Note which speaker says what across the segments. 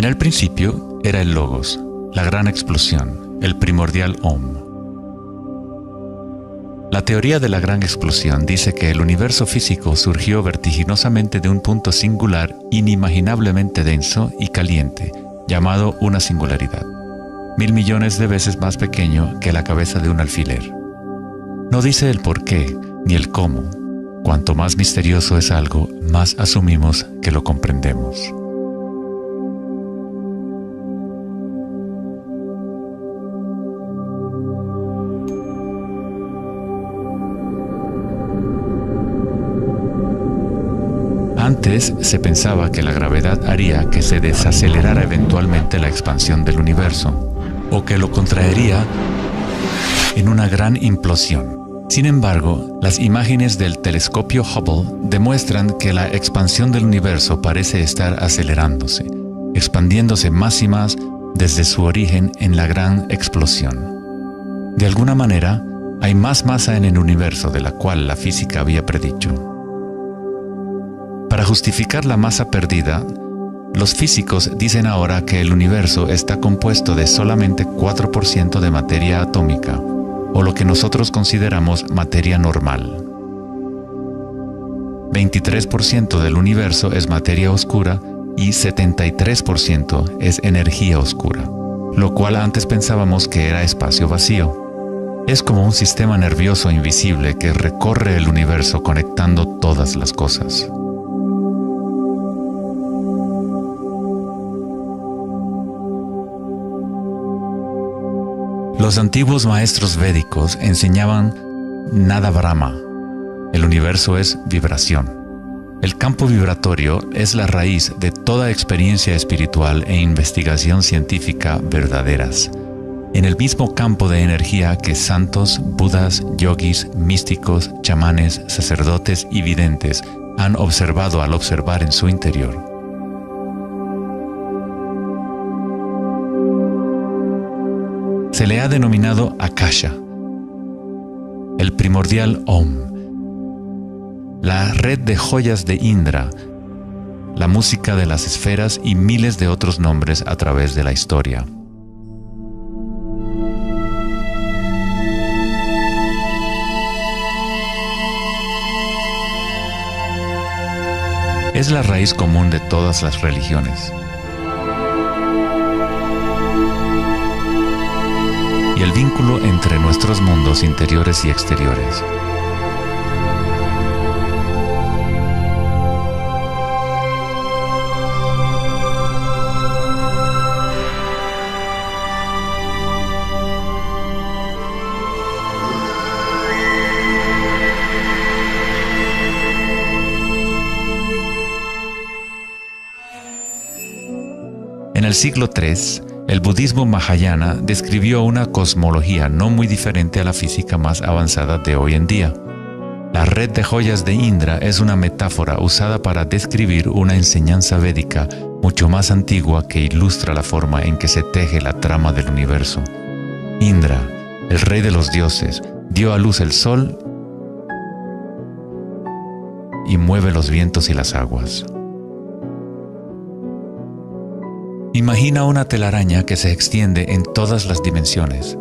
Speaker 1: el principio era el Logos, la gran explosión, el primordial Om. La teoría de la gran explosión dice que el universo físico surgió vertiginosamente de un punto singular inimaginablemente denso y caliente, llamado una singularidad, 1000 millones de veces más pequeño que la cabeza de un alfiler. No dice el por qué ni el cómo. Cuanto más misterioso es algo, más asumimos que lo comprendemos. Antes se pensaba que la gravedad haría que se desacelerara eventualmente la expansión del universo, o que lo contraería en una gran implosión. Sin embargo, las imágenes del telescopio Hubble demuestran que la expansión del universo parece estar acelerándose, expandiéndose más y más desde su origen en la gran explosión. De alguna manera, hay más masa en el universo de la cual la física había predicho. Para justificar la masa perdida, los físicos dicen ahora que el universo está compuesto de solamente 4% de materia atómica, o lo que nosotros consideramos materia normal. 23% del universo es materia oscura y 73% es energía oscura, lo cual antes pensábamos que era espacio vacío. Es como un sistema nervioso invisible que recorre el universo conectando todas las cosas. Los antiguos maestros védicos enseñaban Nada Brahma. El universo es vibración. El campo vibratorio es la raíz de toda experiencia espiritual e investigación científica verdaderas. En el mismo campo de energía que santos, budas, yogis, místicos, chamanes, sacerdotes y videntes han observado al observar en su interior. Se le ha denominado Akasha, el primordial Om, la red de joyas de Indra, la música de las esferas y miles de otros nombres a través de la historia. Es la raíz común de todas las religiones. Y el vínculo entre nuestros mundos interiores y exteriores. En el siglo III, el budismo Mahayana describió una cosmología no muy diferente a la física más avanzada de hoy en día. La red de joyas de Indra es una metáfora usada para describir una enseñanza védica mucho más antigua que ilustra la forma en que se teje la trama del universo. Indra, el rey de los dioses, dio a luz el sol y mueve los vientos y las aguas. Imagina una telaraña que se extiende en todas las dimensiones.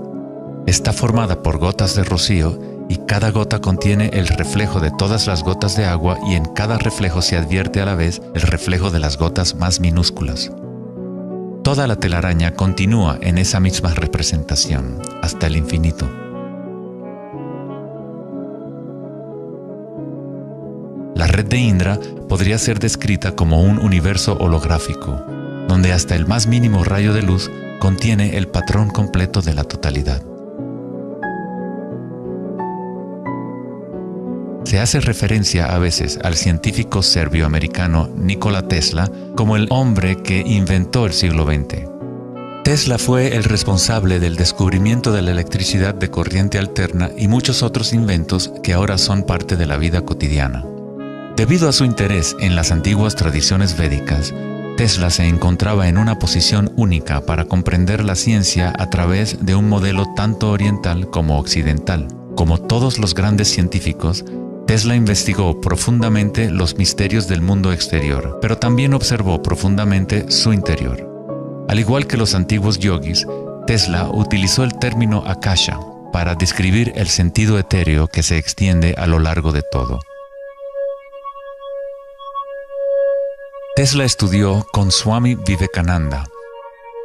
Speaker 1: Está formada por gotas de rocío y cada gota contiene el reflejo de todas las gotas de agua y en cada reflejo se advierte a la vez el reflejo de las gotas más minúsculas. Toda la telaraña continúa en esa misma representación hasta el infinito. La red de Indra podría ser descrita como un universo holográfico, donde hasta el más mínimo rayo de luz contiene el patrón completo de la totalidad. Se hace referencia a veces al científico serbio-americano Nikola Tesla como el hombre que inventó el siglo XX. Tesla fue el responsable del descubrimiento de la electricidad de corriente alterna y muchos otros inventos que ahora son parte de la vida cotidiana. Debido a su interés en las antiguas tradiciones védicas, Tesla se encontraba en una posición única para comprender la ciencia a través de un modelo tanto oriental como occidental. Como todos los grandes científicos, Tesla investigó profundamente los misterios del mundo exterior, pero también observó profundamente su interior. Al igual que los antiguos yogis, Tesla utilizó el término akasha para describir el sentido etéreo que se extiende a lo largo de todo. Tesla estudió con Swami Vivekananda,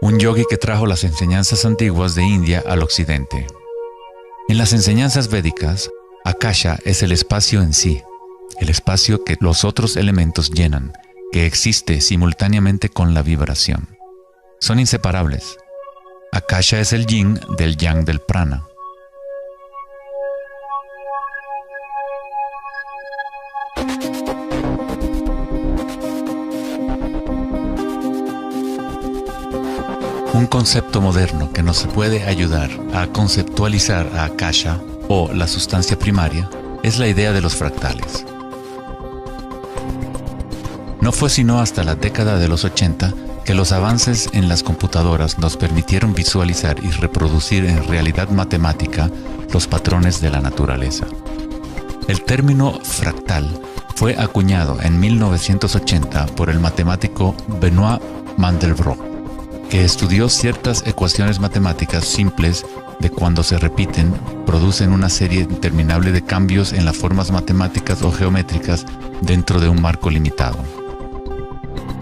Speaker 1: un yogi que trajo las enseñanzas antiguas de India al occidente. En las enseñanzas védicas, akasha es el espacio en sí, el espacio que los otros elementos llenan, que existe simultáneamente con la vibración. Son inseparables. Akasha es el yin del yang del prana. Un concepto moderno que nos puede ayudar a conceptualizar a Akasha, o la sustancia primaria, es la idea de los fractales. No fue sino hasta la década de los 80 que los avances en las computadoras nos permitieron visualizar y reproducir en realidad matemática los patrones de la naturaleza. El término fractal fue acuñado en 1980 por el matemático Benoit Mandelbrot, que estudió ciertas ecuaciones matemáticas simples de cuando se repiten, producen una serie interminable de cambios en las formas matemáticas o geométricas dentro de un marco limitado.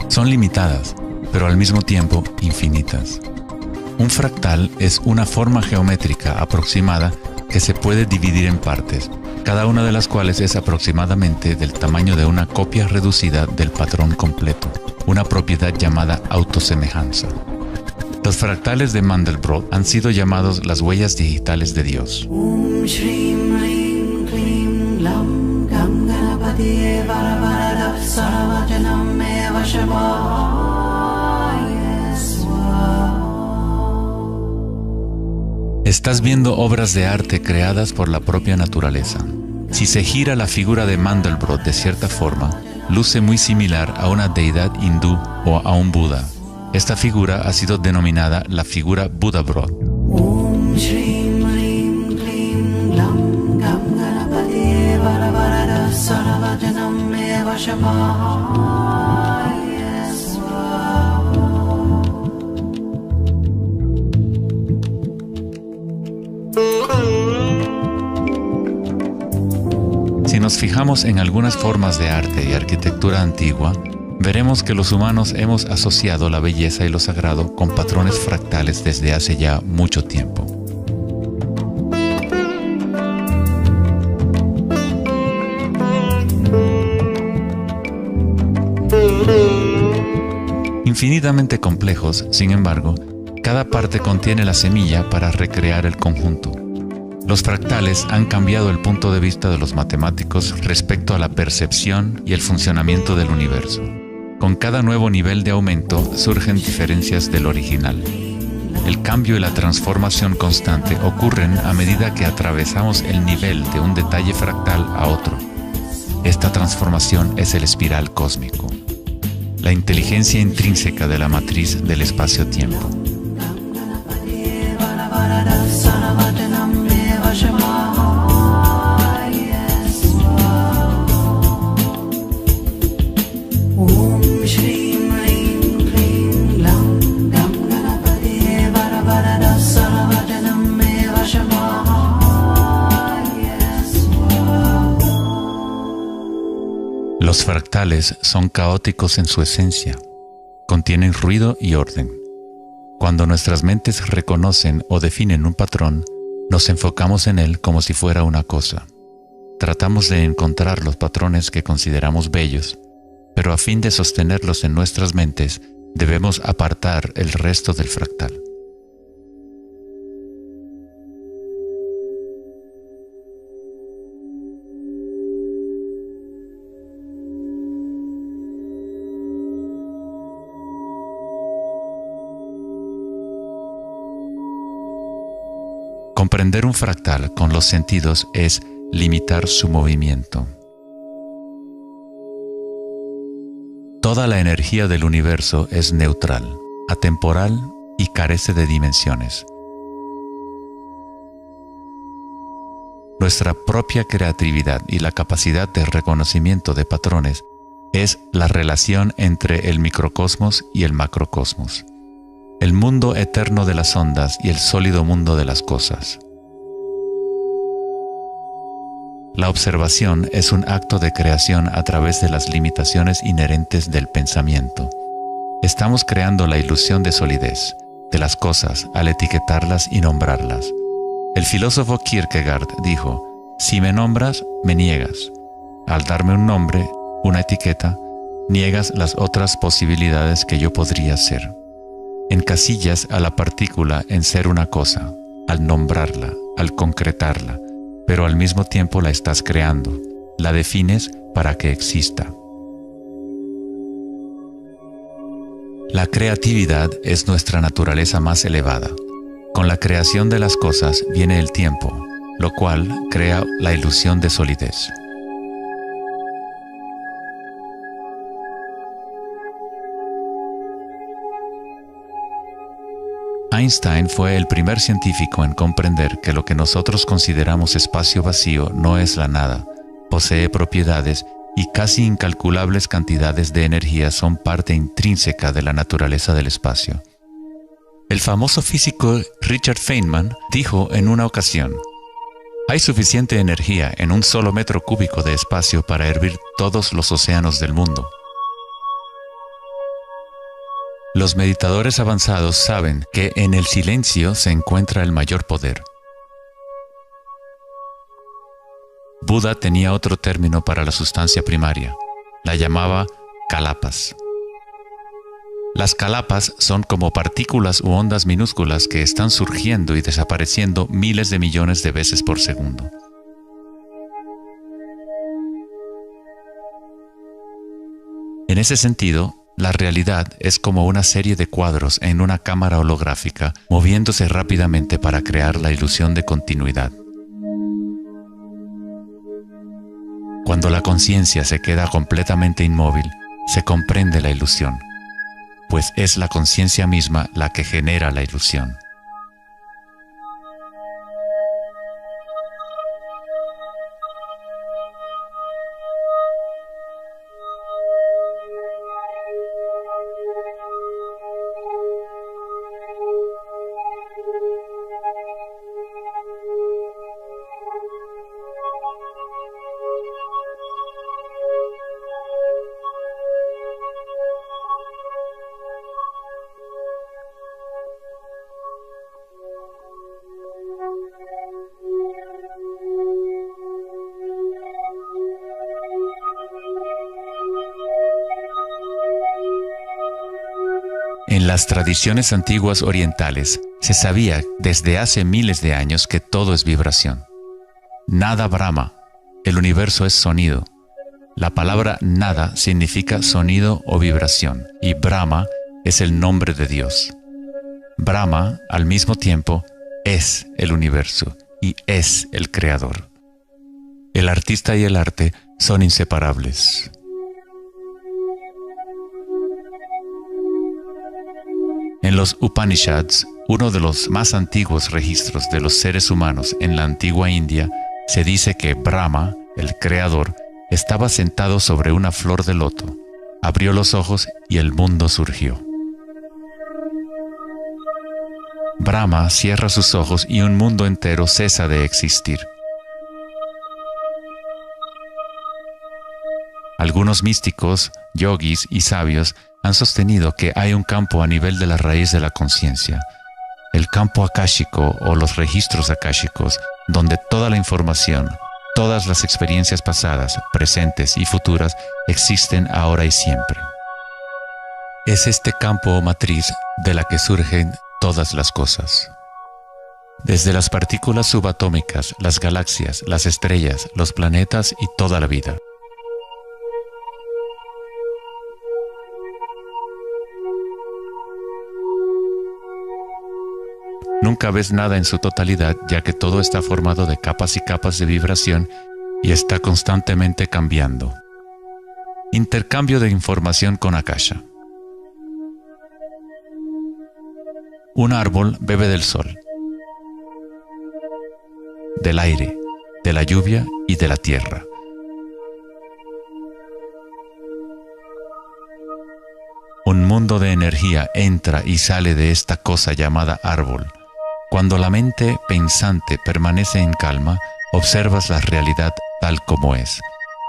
Speaker 1: Son limitadas, pero al mismo tiempo infinitas. Un fractal es una forma geométrica aproximada que se puede dividir en partes, cada una de las cuales es aproximadamente del tamaño de una copia reducida del patrón completo, una propiedad llamada autosemejanza. Los fractales de Mandelbrot han sido llamados las huellas digitales de Dios. Estás viendo obras de arte creadas por la propia naturaleza. Si se gira la figura de Mandelbrot de cierta forma, luce muy similar a una deidad hindú o a un Buda. Esta figura ha sido denominada la figura Buddha-Brot. Si nos fijamos en algunas formas de arte y arquitectura antigua, veremos que los humanos hemos asociado la belleza y lo sagrado con patrones fractales desde hace ya mucho tiempo. Infinitamente complejos, sin embargo, cada parte contiene la semilla para recrear el conjunto. Los fractales han cambiado el punto de vista de los matemáticos respecto a la percepción y el funcionamiento del universo. Con cada nuevo nivel de aumento surgen diferencias del original. El cambio y la transformación constante ocurren a medida que atravesamos el nivel de un detalle fractal a otro. Esta transformación es el espiral cósmico, la inteligencia intrínseca de la matriz del espacio-tiempo. Los fractales son caóticos en su esencia, contienen ruido y orden. Cuando nuestras mentes reconocen o definen un patrón, nos enfocamos en él como si fuera una cosa. Tratamos de encontrar los patrones que consideramos bellos, pero a fin de sostenerlos en nuestras mentes, debemos apartar el resto del fractal. Comprender un fractal con los sentidos es limitar su movimiento. Toda la energía del universo es neutral, atemporal y carece de dimensiones. Nuestra propia creatividad y la capacidad de reconocimiento de patrones es la relación entre el microcosmos y el macrocosmos. el mundo eterno de las ondas y el sólido mundo de las cosas. La observación es un acto de creación a través de las limitaciones inherentes del pensamiento. Estamos creando la ilusión de solidez de las cosas al etiquetarlas y nombrarlas. El filósofo Kierkegaard dijo: si me nombras, me niegas. Al darme un nombre, una etiqueta, niegas las otras posibilidades que yo podría ser. Encasillas a la partícula en ser una cosa, al nombrarla, al concretarla, pero al mismo tiempo la estás creando, la defines para que exista. La creatividad es nuestra naturaleza más elevada. Con la creación de las cosas viene el tiempo, lo cual crea la ilusión de solidez. Einstein fue el primer científico en comprender que lo que nosotros consideramos espacio vacío no es la nada, posee propiedades y casi incalculables cantidades de energía son parte intrínseca de la naturaleza del espacio. El famoso físico Richard Feynman dijo en una ocasión: hay suficiente energía en un solo metro cúbico de espacio para hervir todos los océanos del mundo. Los meditadores avanzados saben que en el silencio se encuentra el mayor poder. Buda tenía otro término para la sustancia primaria. La llamaba kalapas. Las kalapas son como partículas u ondas minúsculas que están surgiendo y desapareciendo miles de millones de veces por segundo. En ese sentido, la realidad es como una serie de cuadros en una cámara holográfica moviéndose rápidamente para crear la ilusión de continuidad. Cuando la conciencia se queda completamente inmóvil, se comprende la ilusión, pues es la conciencia misma la que genera la ilusión. En las tradiciones antiguas orientales se sabía desde hace miles de años que todo es vibración. Nada Brahma, el universo es sonido. La palabra nada significa sonido o vibración y Brahma es el nombre de Dios. Brahma, al mismo tiempo, es el universo y es el creador. El artista y el arte son inseparables. En los Upanishads, uno de los más antiguos registros de los seres humanos en la antigua India, se dice que Brahma, el creador, estaba sentado sobre una flor de loto, abrió los ojos y el mundo surgió. Brahma cierra sus ojos y un mundo entero cesa de existir. Algunos místicos, yogis y sabios han sostenido que hay un campo a nivel de la raíz de la conciencia, el campo akáshico o los registros akáshicos, donde toda la información, todas las experiencias pasadas, presentes y futuras existen ahora y siempre. Es este campo o matriz de la que surgen todas las cosas. Desde las partículas subatómicas, las galaxias, las estrellas, los planetas y toda la vida. Nunca ves nada en su totalidad, ya que todo está formado de capas y capas de vibración y está constantemente cambiando. Intercambio de información con Akasha. Un árbol bebe del sol, del aire, de la lluvia y de la tierra. Un mundo de energía entra y sale de esta cosa llamada árbol. Cuando la mente pensante permanece en calma, observas la realidad tal como es.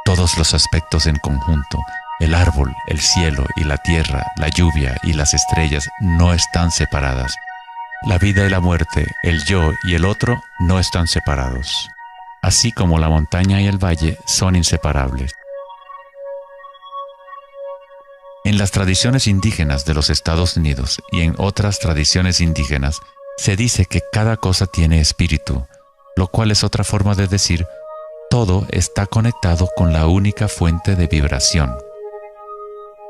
Speaker 1: Todos los aspectos en conjunto, el árbol, el cielo y la tierra, la lluvia y las estrellas no están separadas. La vida y la muerte, el yo y el otro no están separados. Así como la montaña y el valle son inseparables. En las tradiciones indígenas de los Estados Unidos y en otras tradiciones indígenas, se dice que cada cosa tiene espíritu, lo cual es otra forma de decir, todo está conectado con la única fuente de vibración.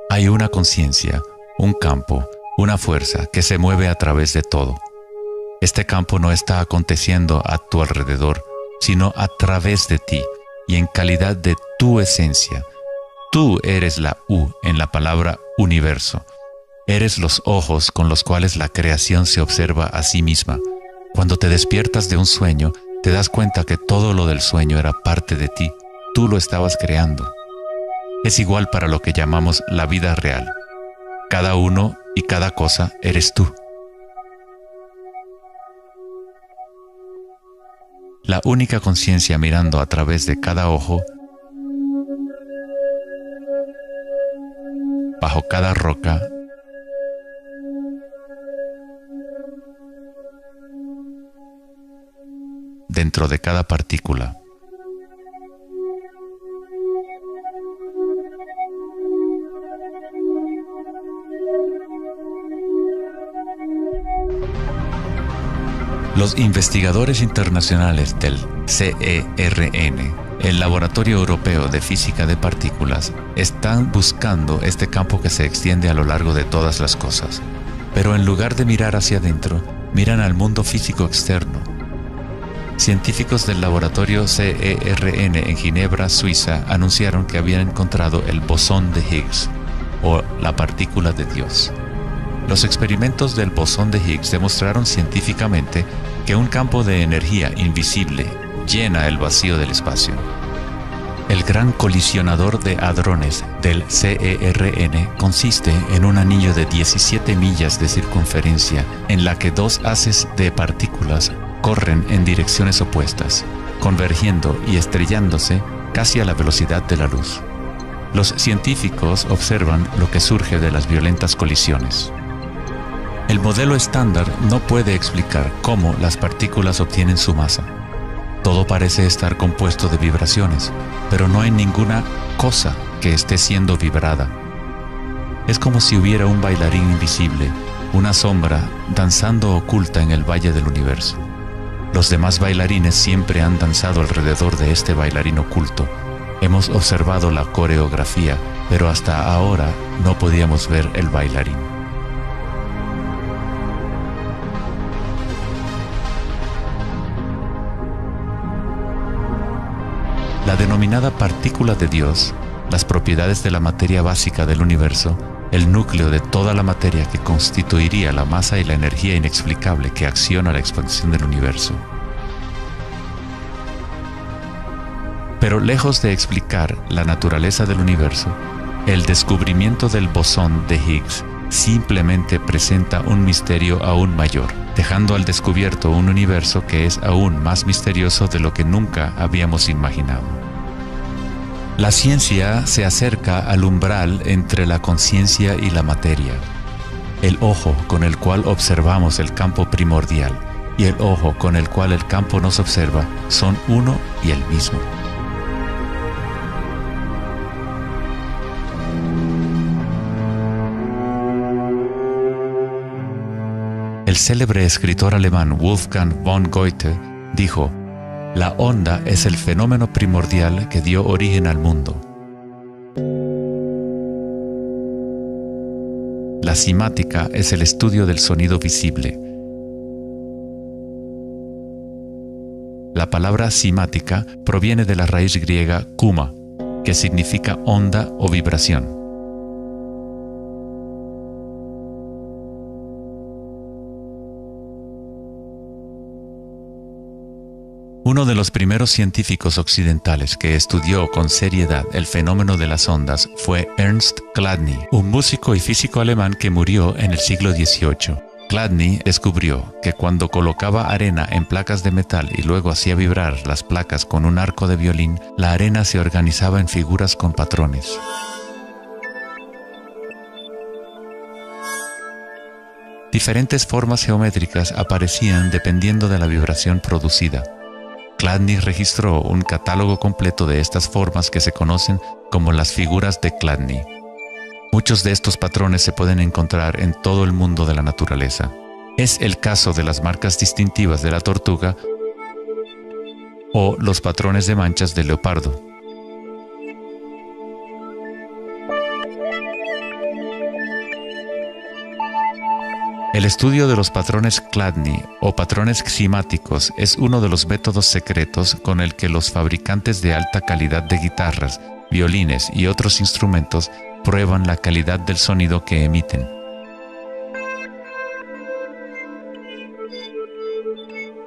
Speaker 1: Hay una conciencia, un campo, una fuerza que se mueve a través de todo. Este campo no está aconteciendo a tu alrededor, sino a través de ti y en calidad de tu esencia. Tú eres la U en la palabra universo. Eres los ojos con los cuales la creación se observa a sí misma. Cuando te despiertas de un sueño, te das cuenta que todo lo del sueño era parte de ti. Tú lo estabas creando. Es igual para lo que llamamos la vida real. Cada uno y cada cosa eres tú. La única conciencia mirando a través de cada ojo, bajo cada roca, dentro de cada partícula. Los investigadores internacionales del CERN, el Laboratorio Europeo de Física de Partículas, están buscando este campo que se extiende a lo largo de todas las cosas. Pero en lugar de mirar hacia adentro, miran al mundo físico externo. Científicos del laboratorio CERN en Ginebra, Suiza, anunciaron que habían encontrado el bosón de Higgs, o la partícula de Dios. Los experimentos del bosón de Higgs demostraron científicamente que un campo de energía invisible llena el vacío del espacio. El gran colisionador de hadrones del CERN consiste en un anillo de 17 millas de circunferencia en la que dos haces de partículas corren en direcciones opuestas, convergiendo y estrellándose casi a la velocidad de la luz. Los científicos observan lo que surge de las violentas colisiones. El modelo estándar no puede explicar cómo las partículas obtienen su masa. Todo parece estar compuesto de vibraciones, pero no hay ninguna cosa que esté siendo vibrada. Es como si hubiera un bailarín invisible, una sombra, danzando oculta en el valle del universo. Los demás bailarines siempre han danzado alrededor de este bailarín oculto. Hemos observado la coreografía, pero hasta ahora no podíamos ver el bailarín. La denominada partícula de Dios, las propiedades de la materia básica del universo, el núcleo de toda la materia que constituiría la masa y la energía inexplicable que acciona la expansión del universo. Pero lejos de explicar la naturaleza del universo, el descubrimiento del bosón de Higgs simplemente presenta un misterio aún mayor, dejando al descubierto un universo que es aún más misterioso de lo que nunca habíamos imaginado. La ciencia se acerca al umbral entre la conciencia y la materia. El ojo con el cual observamos el campo primordial y el ojo con el cual el campo nos observa son uno y el mismo. El célebre escritor alemán Wolfgang von Goethe dijo: "La onda es el fenómeno primordial que dio origen al mundo". La simática es el estudio del sonido visible. La palabra simática proviene de la raíz griega kuma, que significa onda o vibración. Uno de los primeros científicos occidentales que estudió con seriedad el fenómeno de las ondas fue Ernst Chladni, un músico y físico alemán que murió en el siglo XVIII. Chladni descubrió que cuando colocaba arena en placas de metal y luego hacía vibrar las placas con un arco de violín, la arena se organizaba en figuras con patrones. Diferentes formas geométricas aparecían dependiendo de la vibración producida. Chladni registró un catálogo completo de estas formas que se conocen como las figuras de Chladni. Muchos de estos patrones se pueden encontrar en todo el mundo de la naturaleza. Es el caso de las marcas distintivas de la tortuga o los patrones de manchas del leopardo. El estudio de los patrones Chladni o patrones ximáticos es uno de los métodos secretos con el que los fabricantes de alta calidad de guitarras, violines y otros instrumentos prueban la calidad del sonido que emiten.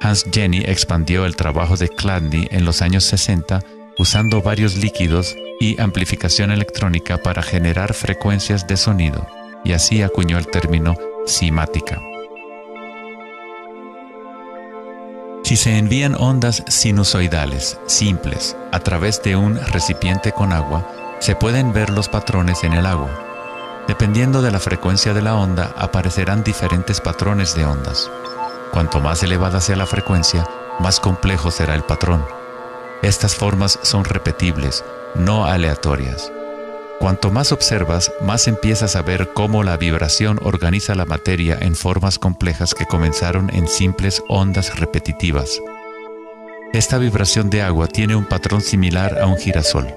Speaker 1: Hans Jenny expandió el trabajo de Chladni en los años 60 usando varios líquidos y amplificación electrónica para generar frecuencias de sonido, y así acuñó el término cimática. Si se envían ondas sinusoidales simples a través de un recipiente con agua, se pueden ver los patrones en el agua. Dependiendo de la frecuencia de la onda, aparecerán diferentes patrones de ondas. Cuanto más elevada sea la frecuencia, más complejo será el patrón. Estas formas son repetibles, no aleatorias. Cuanto más observas, más empiezas a ver cómo la vibración organiza la materia en formas complejas que comenzaron en simples ondas repetitivas. Esta vibración de agua tiene un patrón similar a un girasol.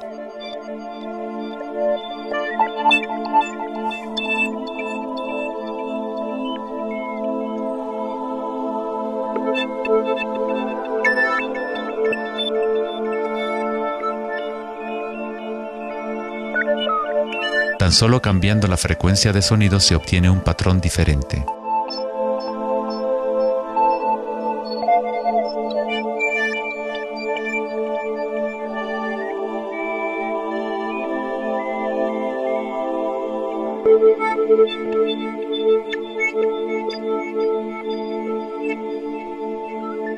Speaker 1: Tan solo cambiando la frecuencia de sonido se obtiene un patrón diferente.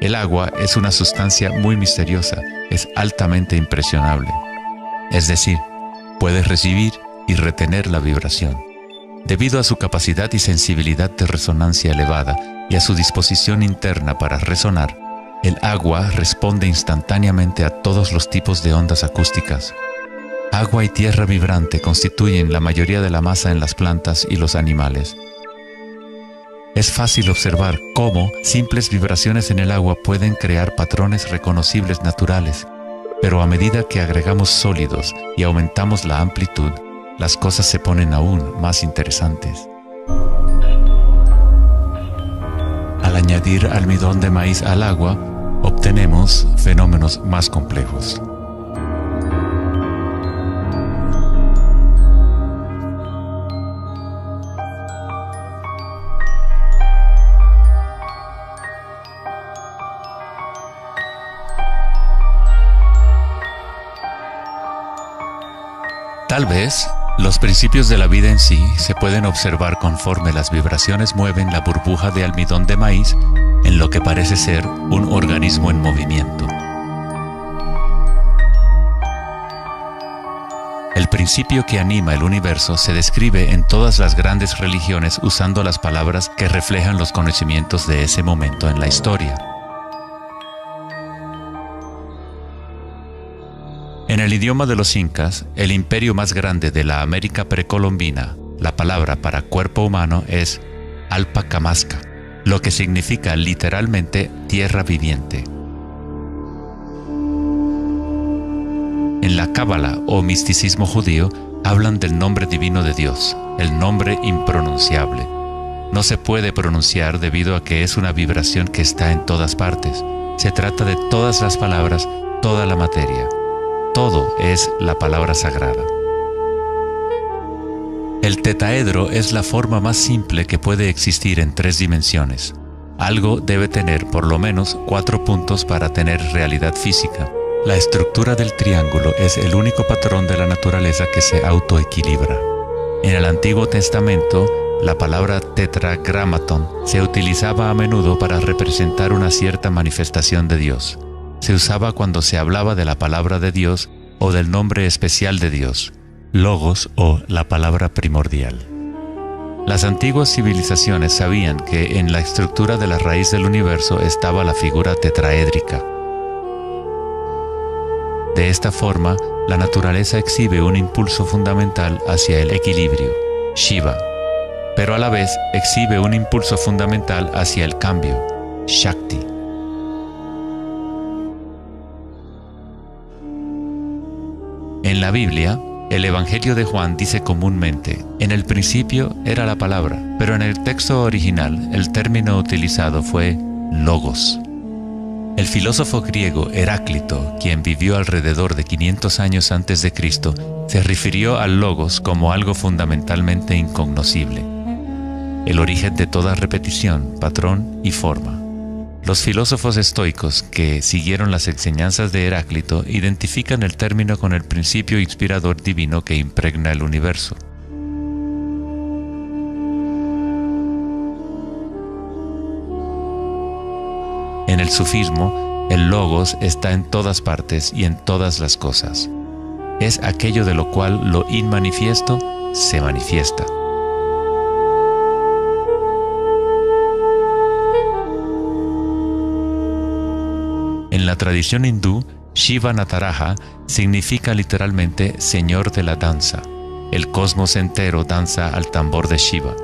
Speaker 1: El agua es una sustancia muy misteriosa, es altamente impresionable. Es decir, puede recibir y retener la vibración. Debido a su capacidad y sensibilidad de resonancia elevada y a su disposición interna para resonar, el agua responde instantáneamente a todos los tipos de ondas acústicas. Agua y tierra vibrante constituyen la mayoría de la masa en las plantas y los animales. Es fácil observar cómo simples vibraciones en el agua pueden crear patrones reconocibles naturales, pero a medida que agregamos sólidos y aumentamos la amplitud, las cosas se ponen aún más interesantes. Al añadir almidón de maíz al agua, obtenemos fenómenos más complejos. Tal vez, los principios de la vida en sí se pueden observar conforme las vibraciones mueven la burbuja de almidón de maíz en lo que parece ser un organismo en movimiento. El principio que anima el universo se describe en todas las grandes religiones usando las palabras que reflejan los conocimientos de ese momento en la historia. En el idioma de los incas, el imperio más grande de la América precolombina, la palabra para cuerpo humano es Alpacamasca, lo que significa literalmente tierra viviente. En la Cábala o misticismo judío, hablan del nombre divino de Dios, el nombre impronunciable. No se puede pronunciar debido a que es una vibración que está en todas partes. Se trata de todas las palabras, toda la materia. Todo es la palabra sagrada. El tetaedro es la forma más simple que puede existir en 3 dimensiones. Algo debe tener por lo menos 4 puntos para tener realidad física. La estructura del triángulo es el único patrón de la naturaleza que se autoequilibra. En el Antiguo Testamento, la palabra tetragramaton se utilizaba a menudo para representar una cierta manifestación de Dios. Se usaba cuando se hablaba de la palabra de Dios o del nombre especial de Dios, logos o la palabra primordial. Las antiguas civilizaciones sabían que en la estructura de la raíz del universo estaba la figura tetraédrica. De esta forma, la naturaleza exhibe un impulso fundamental hacia el equilibrio, Shiva, pero a la vez exhibe un impulso fundamental hacia el cambio, Shakti. En la Biblia, el Evangelio de Juan dice comúnmente, en el principio era la palabra, pero en el texto original el término utilizado fue logos. El filósofo griego Heráclito, quien vivió alrededor de 500 años antes de Cristo, se refirió al logos como algo fundamentalmente incognoscible, el origen de toda repetición, patrón y forma. Los filósofos estoicos que siguieron las enseñanzas de Heráclito identifican el término con el principio inspirador divino que impregna el universo. En el sufismo, el logos está en todas partes y en todas las cosas. Es aquello de lo cual lo inmanifiesto se manifiesta. En la tradición hindú, Shiva Nataraja significa literalmente Señor de la danza. El cosmos entero danza al tambor de Shiva.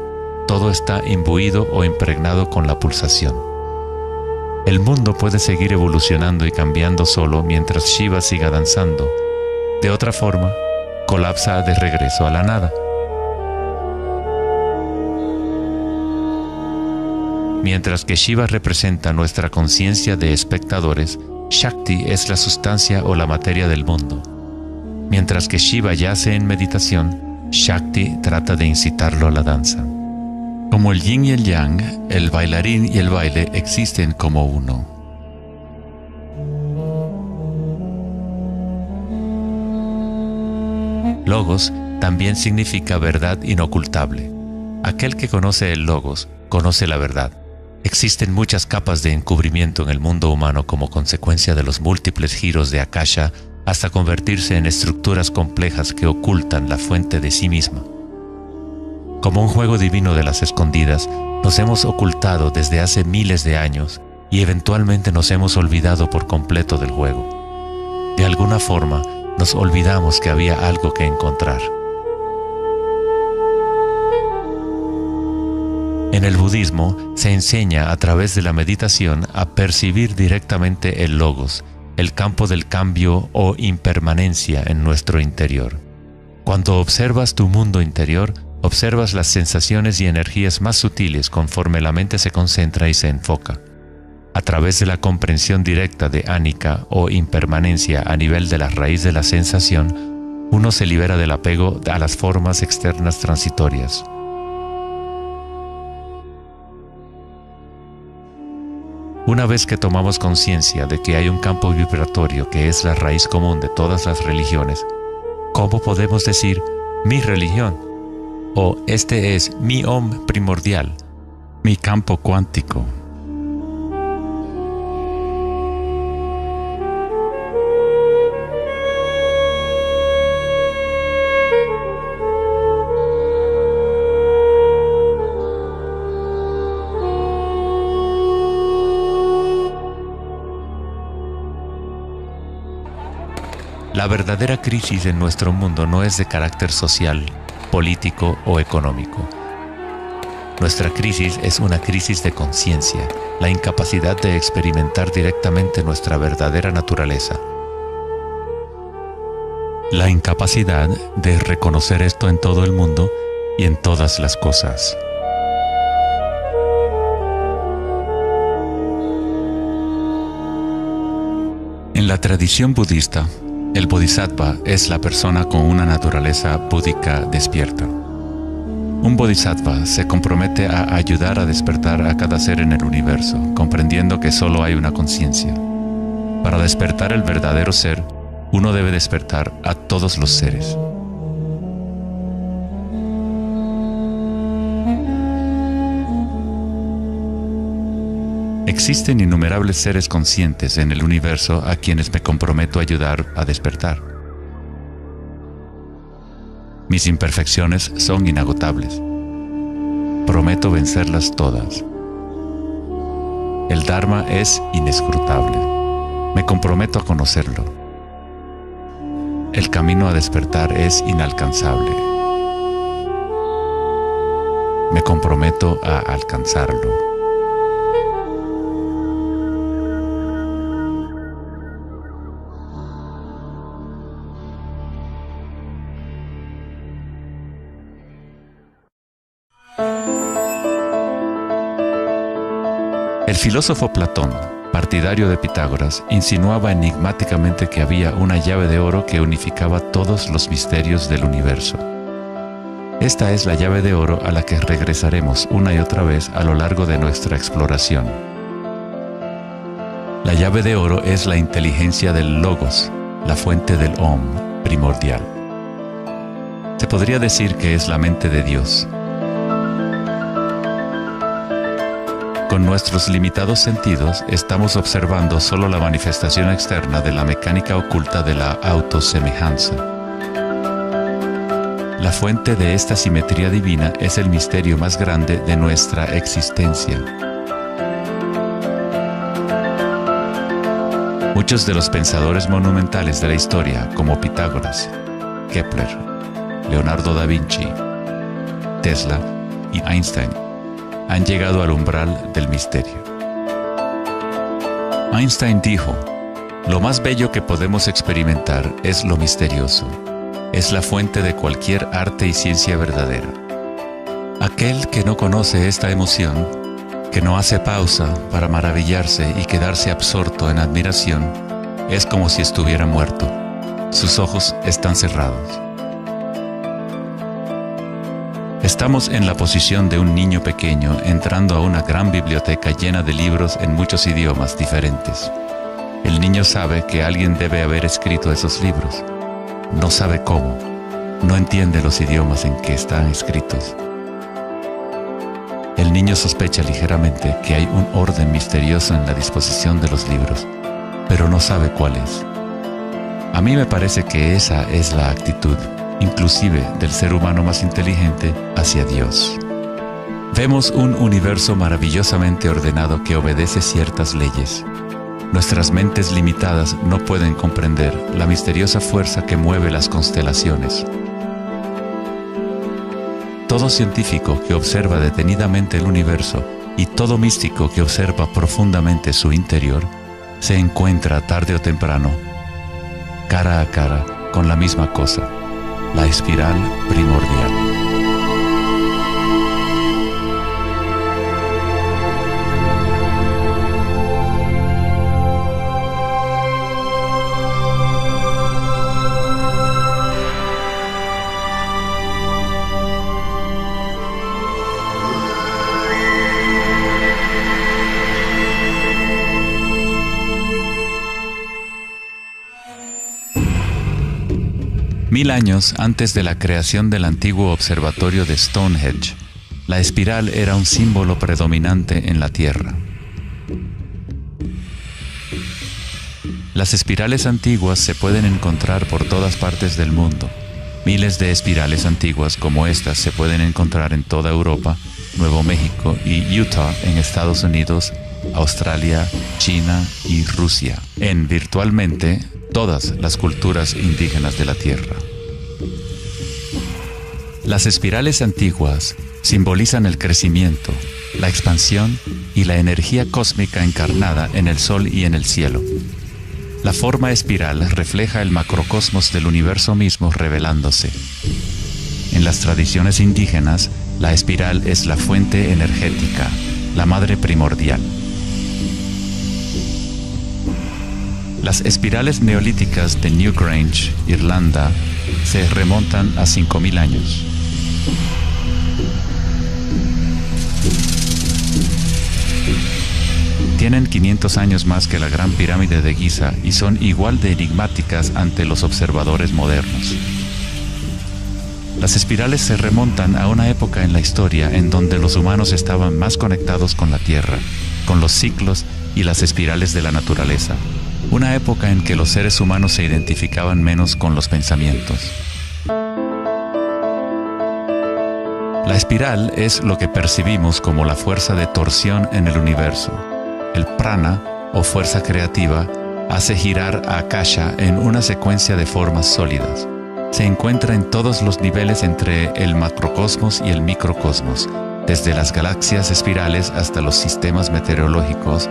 Speaker 1: Todo está imbuido o impregnado con la pulsación. El mundo puede seguir evolucionando y cambiando solo mientras Shiva siga danzando. De otra forma, colapsa de regreso a la nada. Mientras que Shiva representa nuestra conciencia de espectadores, Shakti es la sustancia o la materia del mundo. Mientras que Shiva yace en meditación, Shakti trata de incitarlo a la danza. Como el yin y el yang, el bailarín y el baile existen como uno. Logos también significa verdad inocultable. Aquel que conoce el logos, conoce la verdad. Existen muchas capas de encubrimiento en el mundo humano como consecuencia de los múltiples giros de Akasha hasta convertirse en estructuras complejas que ocultan la fuente de sí misma. Como un juego divino de las escondidas, nos hemos ocultado desde hace miles de años y eventualmente nos hemos olvidado por completo del juego. De alguna forma, nos olvidamos que había algo que encontrar. En el budismo se enseña a través de la meditación a percibir directamente el logos, el campo del cambio o impermanencia en nuestro interior. Cuando observas tu mundo interior, observas las sensaciones y energías más sutiles conforme la mente se concentra y se enfoca. A través de la comprensión directa de anicca o impermanencia a nivel de la raíz de la sensación, uno se libera del apego a las formas externas transitorias. Una vez que tomamos conciencia de que hay un campo vibratorio que es la raíz común de todas las religiones, ¿cómo podemos decir mi religión? O este es mi Om primordial, mi campo cuántico. La verdadera crisis en nuestro mundo no es de carácter social, político o económico. Nuestra crisis es una crisis de conciencia, la incapacidad de experimentar directamente nuestra verdadera naturaleza. La incapacidad de reconocer esto en todo el mundo y en todas las cosas. En la tradición budista, el bodhisattva es la persona con una naturaleza búdica despierta. Un bodhisattva se compromete a ayudar a despertar a cada ser en el universo, comprendiendo que solo hay una conciencia. Para despertar el verdadero ser, uno debe despertar a todos los seres. Existen innumerables seres conscientes en el universo a quienes me comprometo a ayudar a despertar. Mis imperfecciones son inagotables. Prometo vencerlas todas. El Dharma es inescrutable. Me comprometo a conocerlo. El camino a despertar es inalcanzable. Me comprometo a alcanzarlo. El filósofo Platón, partidario de Pitágoras, insinuaba enigmáticamente que había una llave de oro que unificaba todos los misterios del universo. Esta es la llave de oro a la que regresaremos una y otra vez a lo largo de nuestra exploración. La llave de oro es la inteligencia del Logos, la fuente del Om primordial. Se podría decir que es la mente de Dios. Con nuestros limitados sentidos, estamos observando solo la manifestación externa de la mecánica oculta de la autosemejanza. La fuente de esta simetría divina es el misterio más grande de nuestra existencia. Muchos de los pensadores monumentales de la historia, como Pitágoras, Kepler, Leonardo da Vinci, Tesla y Einstein, han llegado al umbral del misterio. Einstein dijo: "Lo más bello que podemos experimentar es lo misterioso. Es la fuente de cualquier arte y ciencia verdadera". Aquel que no conoce esta emoción, que no hace pausa para maravillarse y quedarse absorto en admiración, es como si estuviera muerto. Sus ojos están cerrados. Estamos en la posición de un niño pequeño entrando a una gran biblioteca llena de libros en muchos idiomas diferentes. El niño sabe que alguien debe haber escrito esos libros. No sabe cómo. No entiende los idiomas en que están escritos. El niño sospecha ligeramente que hay un orden misterioso en la disposición de los libros, pero no sabe cuál es. A mí me parece que esa es la actitud, inclusive del ser humano más inteligente, hacia Dios. Vemos un universo maravillosamente ordenado que obedece ciertas leyes. Nuestras mentes limitadas no pueden comprender la misteriosa fuerza que mueve las constelaciones. Todo científico que observa detenidamente el universo y todo místico que observa profundamente su interior se encuentra tarde o temprano, cara a cara, con la misma cosa: la espiral primordial. Mil años antes de la creación del antiguo observatorio de Stonehenge, la espiral era un símbolo predominante en la Tierra. Las espirales antiguas se pueden encontrar por todas partes del mundo. Miles de espirales antiguas como estas se pueden encontrar en toda Europa, Nuevo México y Utah en Estados Unidos, Australia, China y Rusia, en virtualmente todas las culturas indígenas de la Tierra. Las espirales antiguas simbolizan el crecimiento, la expansión y la energía cósmica encarnada en el Sol y en el cielo. La forma espiral refleja el macrocosmos del universo mismo revelándose. En las tradiciones indígenas, la espiral es la fuente energética, la madre primordial. Las espirales neolíticas de Newgrange, Irlanda, se remontan a 5000 años. Tienen 500 años más que la Gran Pirámide de Giza y son igual de enigmáticas ante los observadores modernos. Las espirales se remontan a una época en la historia en donde los humanos estaban más conectados con la Tierra, con los ciclos y las espirales de la naturaleza. Una época en que los seres humanos se identificaban menos con los pensamientos. La espiral es lo que percibimos como la fuerza de torsión en el universo. El prana, o fuerza creativa, hace girar a Akasha en una secuencia de formas sólidas. Se encuentra en todos los niveles entre el macrocosmos y el microcosmos, desde las galaxias espirales hasta los sistemas meteorológicos,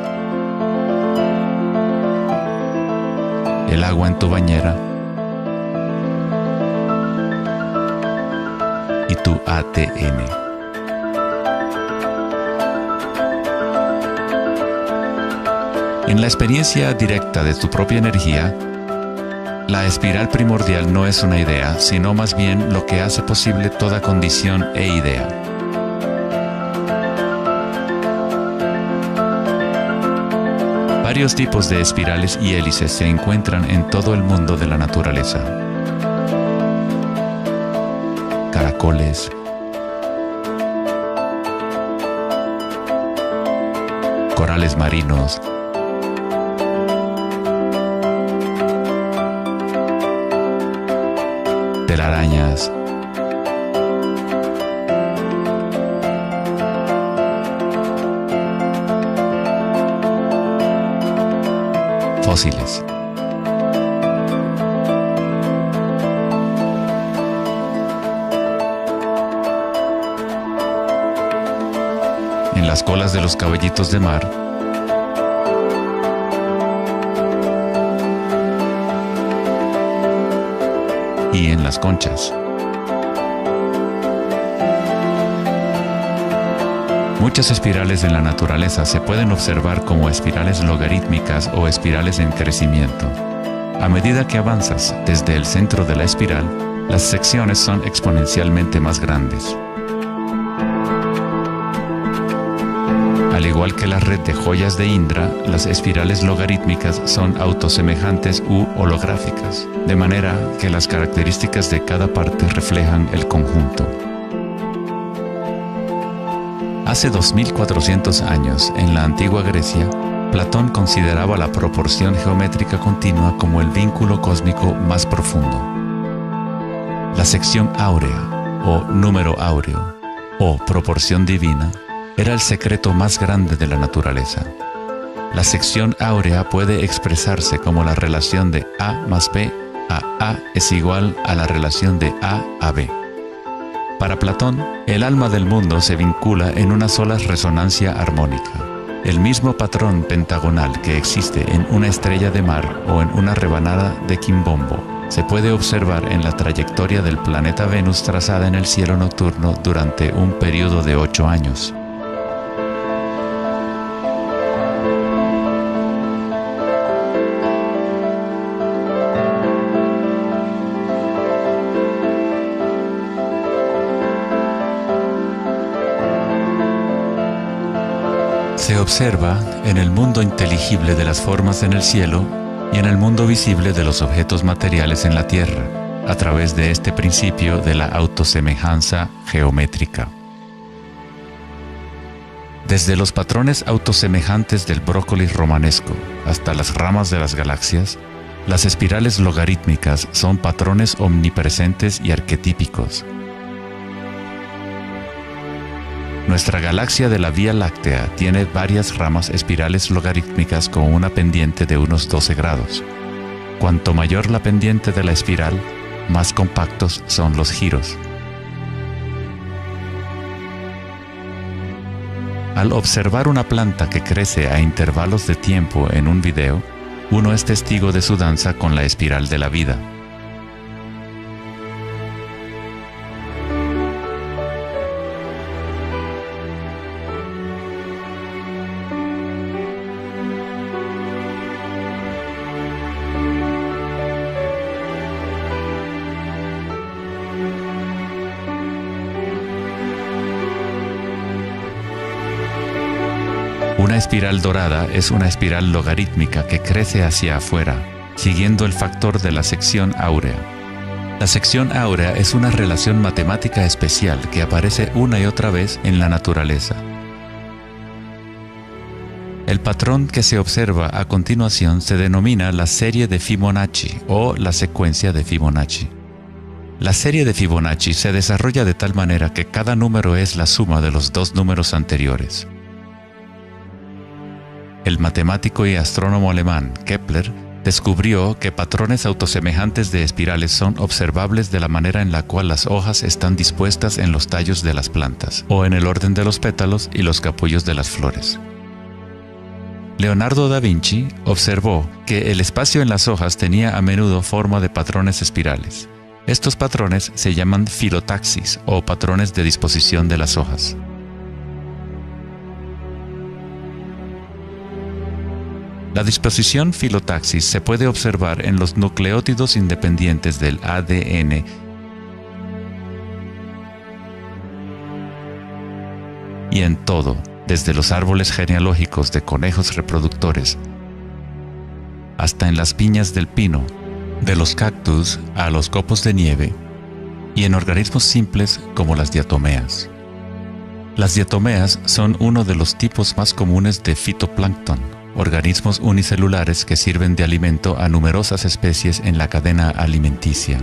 Speaker 1: el agua en tu bañera y tu ATM. En la experiencia directa de tu propia energía, la espiral primordial no es una idea, sino más bien lo que hace posible toda condición e idea. Varios tipos de espirales y hélices se encuentran en todo el mundo de la naturaleza. Caracoles, corales marinos, telarañas, fósiles. En las colas de los caballitos de mar, y en las conchas. Muchas espirales en la naturaleza se pueden observar como espirales logarítmicas o espirales en crecimiento. A medida que avanzas desde el centro de la espiral, las secciones son exponencialmente más grandes. Al igual que la red de joyas de Indra, las espirales logarítmicas son autosemejantes u holográficas, de manera que las características de cada parte reflejan el conjunto. Hace 2400 años, en la antigua Grecia, Platón consideraba la proporción geométrica continua como el vínculo cósmico más profundo. La sección áurea, o número áureo, o proporción divina, era el secreto más grande de la naturaleza. La sección áurea puede expresarse como la relación de A más B a es igual a la relación de A B. Para Platón, el alma del mundo se vincula en una sola resonancia armónica. El mismo patrón pentagonal que existe en una estrella de mar o en una rebanada de quimbombo se puede observar en la trayectoria del planeta Venus trazada en el cielo nocturno durante un periodo de 8 años. Se observa en el mundo inteligible de las formas en el cielo y en el mundo visible de los objetos materiales en la tierra, a través de este principio de la autosemejanza geométrica. Desde los patrones autosemejantes del brócoli romanesco hasta las ramas de las galaxias, las espirales logarítmicas son patrones omnipresentes y arquetípicos. Nuestra galaxia de la Vía Láctea tiene varias ramas espirales logarítmicas con una pendiente de unos 12 grados. Cuanto mayor la pendiente de la espiral, más compactos son los giros. Al observar una planta que crece a intervalos de tiempo en un video, uno es testigo de su danza con la espiral de la vida. Una espiral dorada es una espiral logarítmica que crece hacia afuera, siguiendo el factor de la sección áurea. La sección áurea es una relación matemática especial que aparece una y otra vez en la naturaleza. El patrón que se observa a continuación se denomina la serie de Fibonacci o la secuencia de Fibonacci. La serie de Fibonacci se desarrolla de tal manera que cada número es la suma de los dos números anteriores. El matemático y astrónomo alemán Kepler descubrió que patrones autosemejantes de espirales son observables de la manera en la cual las hojas están dispuestas en los tallos de las plantas, o en el orden de los pétalos y los capullos de las flores. Leonardo da Vinci observó que el espacio en las hojas tenía a menudo forma de patrones espirales. Estos patrones se llaman filotaxis o patrones de disposición de las hojas. La disposición filotaxis se puede observar en los nucleótidos independientes del ADN y en todo, desde los árboles genealógicos de conejos reproductores hasta en las piñas del pino, de los cactus a los copos de nieve, y en organismos simples como las diatomeas. Las diatomeas son uno de los tipos más comunes de fitoplancton, organismos unicelulares que sirven de alimento a numerosas especies en la cadena alimenticia.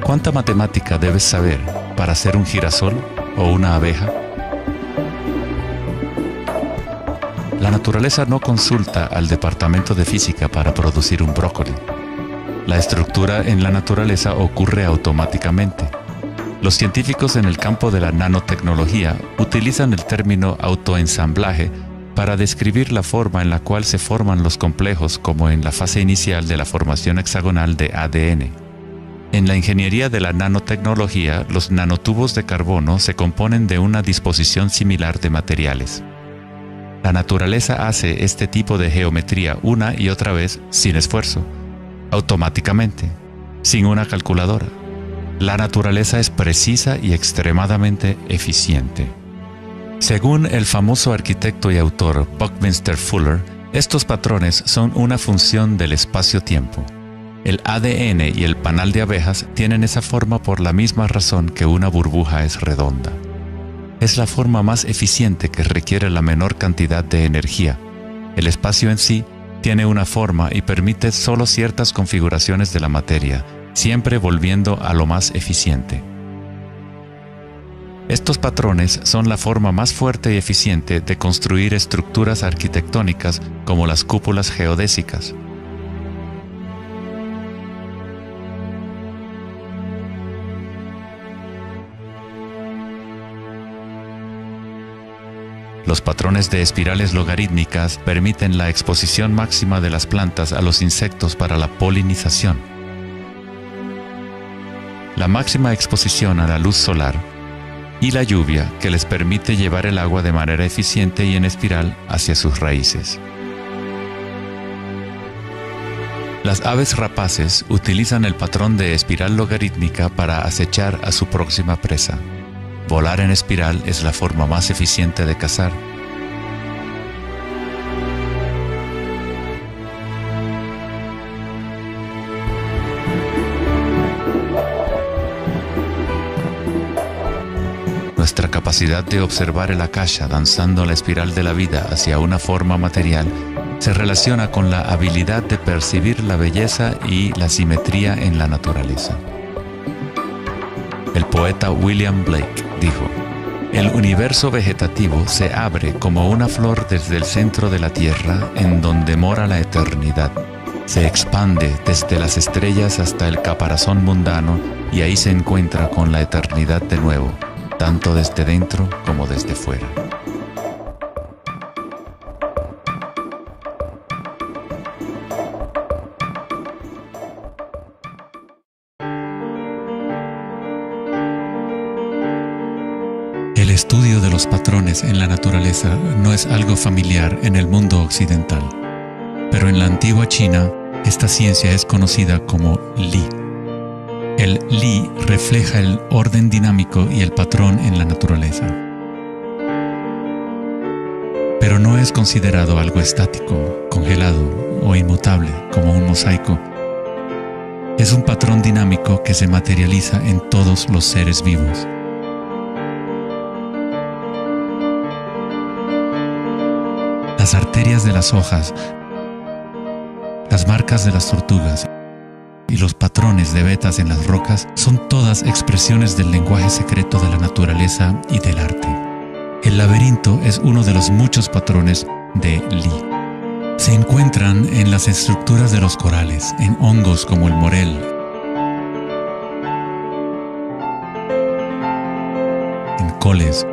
Speaker 1: ¿Cuánta matemática debes saber para ser un girasol o una abeja? La naturaleza no consulta al departamento de física para producir un brócoli. La estructura en la naturaleza ocurre automáticamente. Los científicos en el campo de la nanotecnología utilizan el término autoensamblaje para describir la forma en la cual se forman los complejos, como en la fase inicial de la formación hexagonal de ADN. En la ingeniería de la nanotecnología, los nanotubos de carbono se componen de una disposición similar de materiales. La naturaleza hace este tipo de geometría una y otra vez sin esfuerzo, automáticamente, sin una calculadora. La naturaleza es precisa y extremadamente eficiente. Según el famoso arquitecto y autor Buckminster Fuller, estos patrones son una función del espacio-tiempo. El ADN y el panal de abejas tienen esa forma por la misma razón que una burbuja es redonda. Es la forma más eficiente que requiere la menor cantidad de energía. El espacio en sí tiene una forma y permite solo ciertas configuraciones de la materia, siempre volviendo a lo más eficiente. Estos patrones son la forma más fuerte y eficiente de construir estructuras arquitectónicas como las cúpulas geodésicas. Los patrones de espirales logarítmicas permiten la exposición máxima de las plantas a los insectos para la polinización. La máxima exposición a la luz solar y la lluvia que les permite llevar el agua de manera eficiente y en espiral hacia sus raíces. Las aves rapaces utilizan el patrón de espiral logarítmica para acechar a su próxima presa. Volar en espiral es la forma más eficiente de cazar. Nuestra capacidad de observar el akasha danzando la espiral de la vida hacia una forma material se relaciona con la habilidad de percibir la belleza y la simetría en la naturaleza. El poeta William Blake dijo: "El universo vegetativo se abre como una flor desde el centro de la tierra en donde mora la eternidad. Se expande desde las estrellas hasta el caparazón mundano y ahí se encuentra con la eternidad de nuevo, tanto desde dentro como desde fuera". estudio de los patrones en la naturaleza no es algo familiar en el mundo occidental, pero en la antigua China, esta ciencia es conocida como Li. El Li refleja el orden dinámico y el patrón en la naturaleza. Pero no es considerado algo estático, congelado o inmutable como un mosaico. Es un patrón dinámico que se materializa en todos los seres vivos. Las arterias de las hojas, las marcas de las tortugas y los patrones de vetas en las rocas son todas expresiones del lenguaje secreto de la naturaleza y del arte. El laberinto es uno de los muchos patrones de Li. Se encuentran en las estructuras de los corales, en hongos como el morel, en coles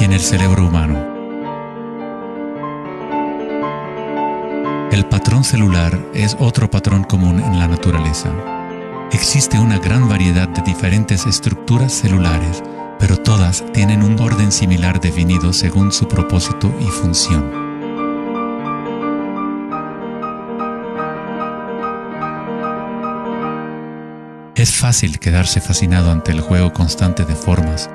Speaker 1: y en el cerebro humano. El patrón celular es otro patrón común en la naturaleza. Existe una gran variedad de diferentes estructuras celulares, pero todas tienen un orden similar definido según su propósito y función. Es fácil quedarse fascinado ante el juego constante de formas,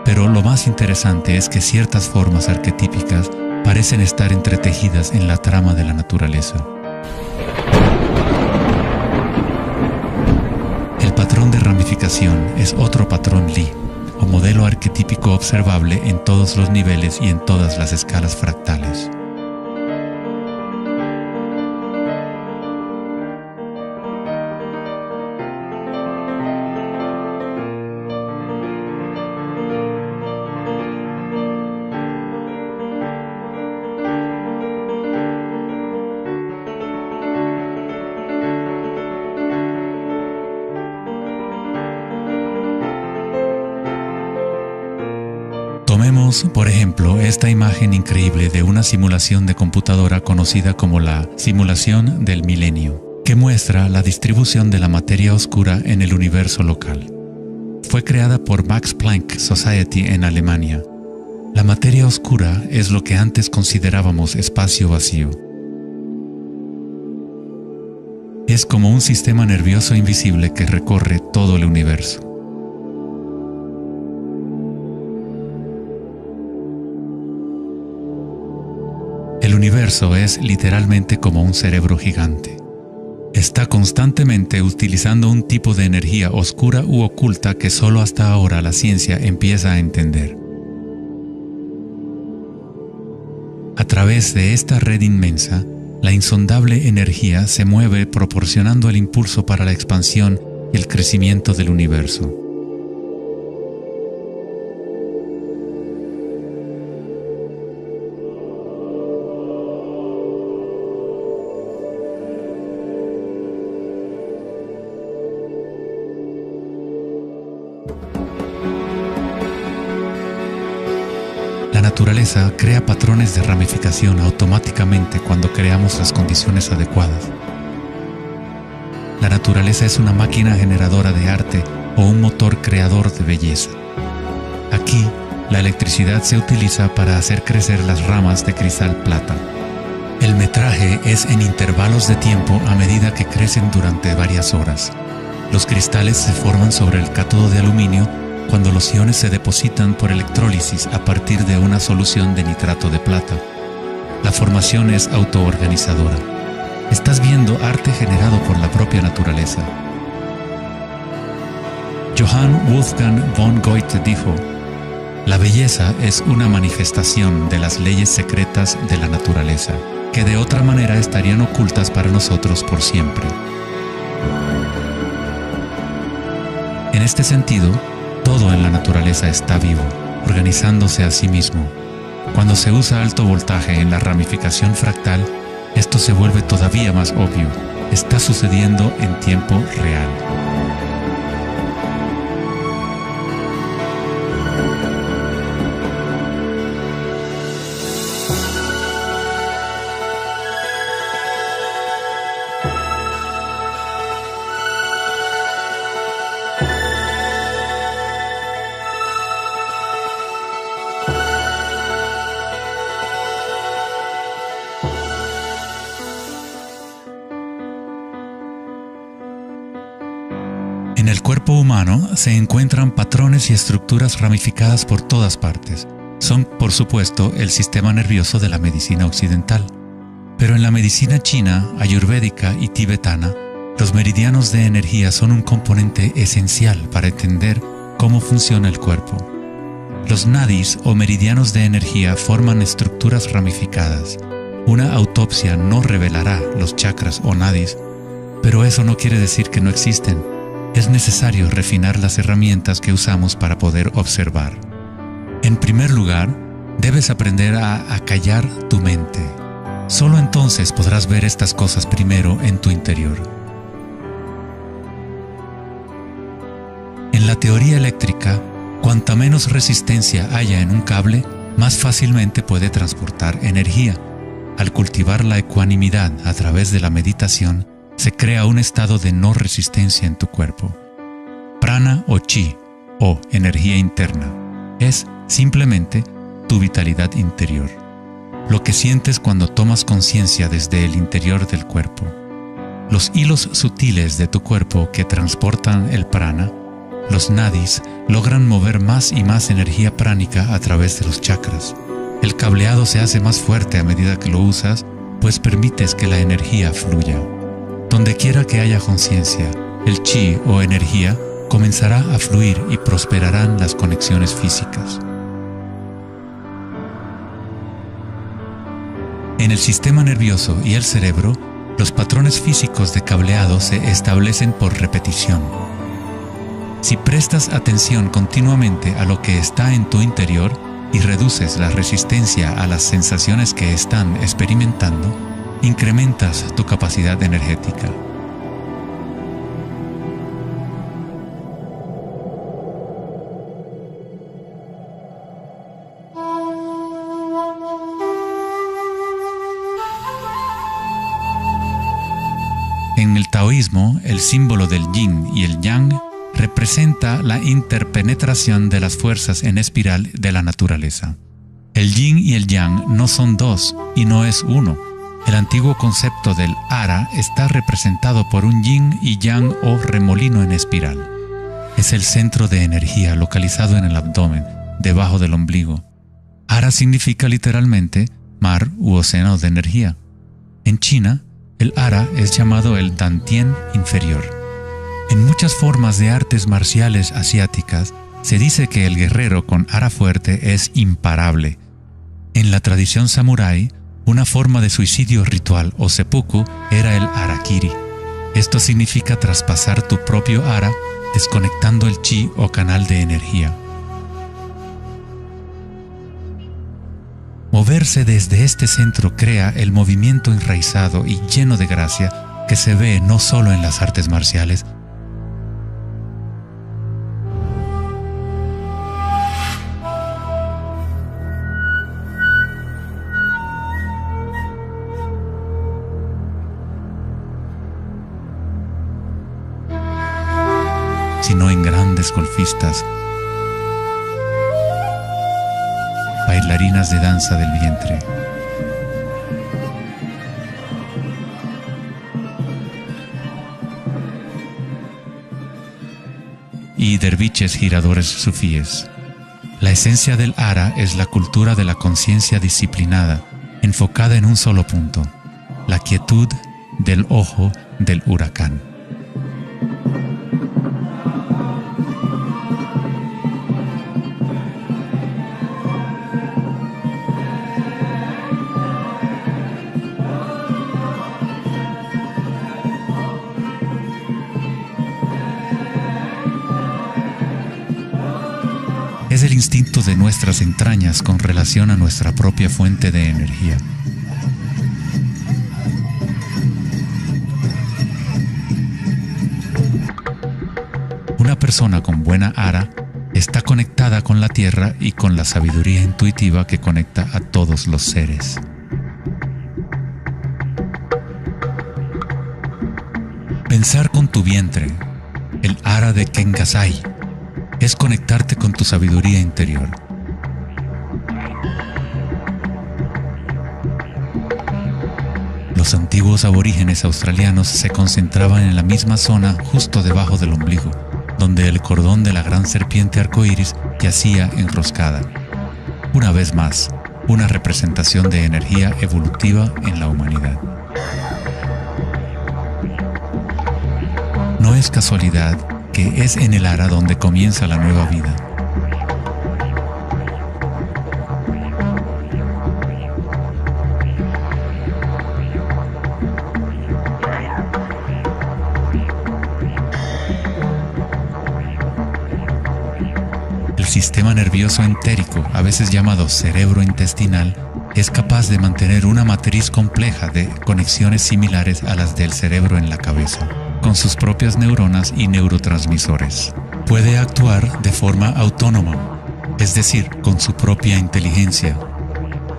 Speaker 1: pero lo más interesante es que ciertas formas arquetípicas parecen estar entretejidas en la trama de la naturaleza. El patrón de ramificación es otro patrón Li, o modelo arquetípico observable en todos los niveles y en todas las escalas fractales. Tomemos, por ejemplo, esta imagen increíble de una simulación de computadora conocida como la simulación del milenio, que muestra la distribución de la materia oscura en el universo local. Fue creada por Max Planck Society en Alemania. La materia oscura es lo que antes considerábamos espacio vacío. Es como un sistema nervioso invisible que recorre todo el universo. El universo es literalmente como un cerebro gigante. Está constantemente utilizando un tipo de energía oscura u oculta que solo hasta ahora la ciencia empieza a entender. A través de esta red inmensa, la insondable energía se mueve proporcionando el impulso para la expansión y el crecimiento del universo. La naturaleza crea patrones de ramificación automáticamente cuando creamos las condiciones adecuadas. La naturaleza es una máquina generadora de arte o un motor creador de belleza. Aquí, la electricidad se utiliza para hacer crecer las ramas de cristal plata. El metraje es en intervalos de tiempo a medida que crecen durante varias horas. Los cristales se forman sobre el cátodo de aluminio cuando los iones se depositan por electrólisis a partir de una solución de nitrato de plata. La formación es autoorganizadora. Estás viendo arte generado por la propia naturaleza. Johann Wolfgang von Goethe dijo: "La belleza es una manifestación de las leyes secretas de la naturaleza, que de otra manera estarían ocultas para nosotros por siempre". En este sentido, todo en la naturaleza está vivo, organizándose a sí mismo. Cuando se usa alto voltaje en la ramificación fractal, esto se vuelve todavía más obvio. Está sucediendo en tiempo real. cuerpo humano se encuentran patrones y estructuras ramificadas por todas partes. Son, por supuesto, el sistema nervioso de la medicina occidental. Pero en la medicina china, ayurvédica y tibetana, los meridianos de energía son un componente esencial para entender cómo funciona el cuerpo. Los nadis o meridianos de energía forman estructuras ramificadas. Una autopsia no revelará los chakras o nadis, pero eso no quiere decir que no existen. Es necesario refinar las herramientas que usamos para poder observar. En primer lugar, debes aprender a acallar tu mente. Solo entonces podrás ver estas cosas primero en tu interior. En la teoría eléctrica, cuanta menos resistencia haya en un cable, más fácilmente puede transportar energía. Al cultivar la ecuanimidad a través de la meditación, se crea un estado de no resistencia en tu cuerpo. Prana o chi, o energía interna, es simplemente tu vitalidad interior. Lo que sientes cuando tomas conciencia desde el interior del cuerpo. Los hilos sutiles de tu cuerpo que transportan el prana, los nadis, logran mover más y más energía pránica a través de los chakras. El cableado se hace más fuerte a medida que lo usas, pues permites que la energía fluya. Donde quiera que haya conciencia, el chi o energía comenzará a fluir y prosperarán las conexiones físicas. En el sistema nervioso y el cerebro, los patrones físicos de cableado se establecen por repetición. Si prestas atención continuamente a lo que está en tu interior y reduces la resistencia a las sensaciones que están experimentando, incrementas tu capacidad energética. En el taoísmo, el símbolo del yin y el yang representa la interpenetración de las fuerzas en espiral de la naturaleza. El yin y el yang no son dos y no es uno. El antiguo concepto del ara está representado por un yin y yang o remolino en espiral. Es el centro de energía localizado en el abdomen, debajo del ombligo. Ara significa literalmente mar u océano de energía. En China, el ara es llamado el Dantien inferior. En muchas formas de artes marciales asiáticas, se dice que el guerrero con ara fuerte es imparable. En la tradición samurái, una forma de suicidio ritual o seppuku era el harakiri. Esto significa traspasar tu propio ara, desconectando el chi o canal de energía. Moverse desde este centro crea el movimiento enraizado y lleno de gracia que se ve no solo en las artes marciales, sino en grandes golfistas, bailarinas de danza del vientre. Y derviches giradores sufíes. La esencia del ara es la cultura de la conciencia disciplinada, enfocada en un solo punto, la quietud del ojo del huracán. Es el instinto de nuestras entrañas con relación a nuestra propia fuente de energía. Una persona con buena ara está conectada con la tierra y con la sabiduría intuitiva que conecta a todos los seres. Pensar con tu vientre, el ara de Kengasai, es conectarte con tu sabiduría interior. Los antiguos aborígenes australianos se concentraban en la misma zona justo debajo del ombligo, donde el cordón de la gran serpiente arcoíris yacía enroscada. Una vez más, una representación de energía evolutiva en la humanidad. No es casualidad que es en el ara donde comienza la nueva vida. El sistema nervioso entérico, a veces llamado cerebro intestinal, es capaz de mantener una matriz compleja de conexiones similares a las del cerebro en la cabeza, con sus propias neuronas y neurotransmisores. Puede actuar de forma autónoma, es decir, con su propia inteligencia.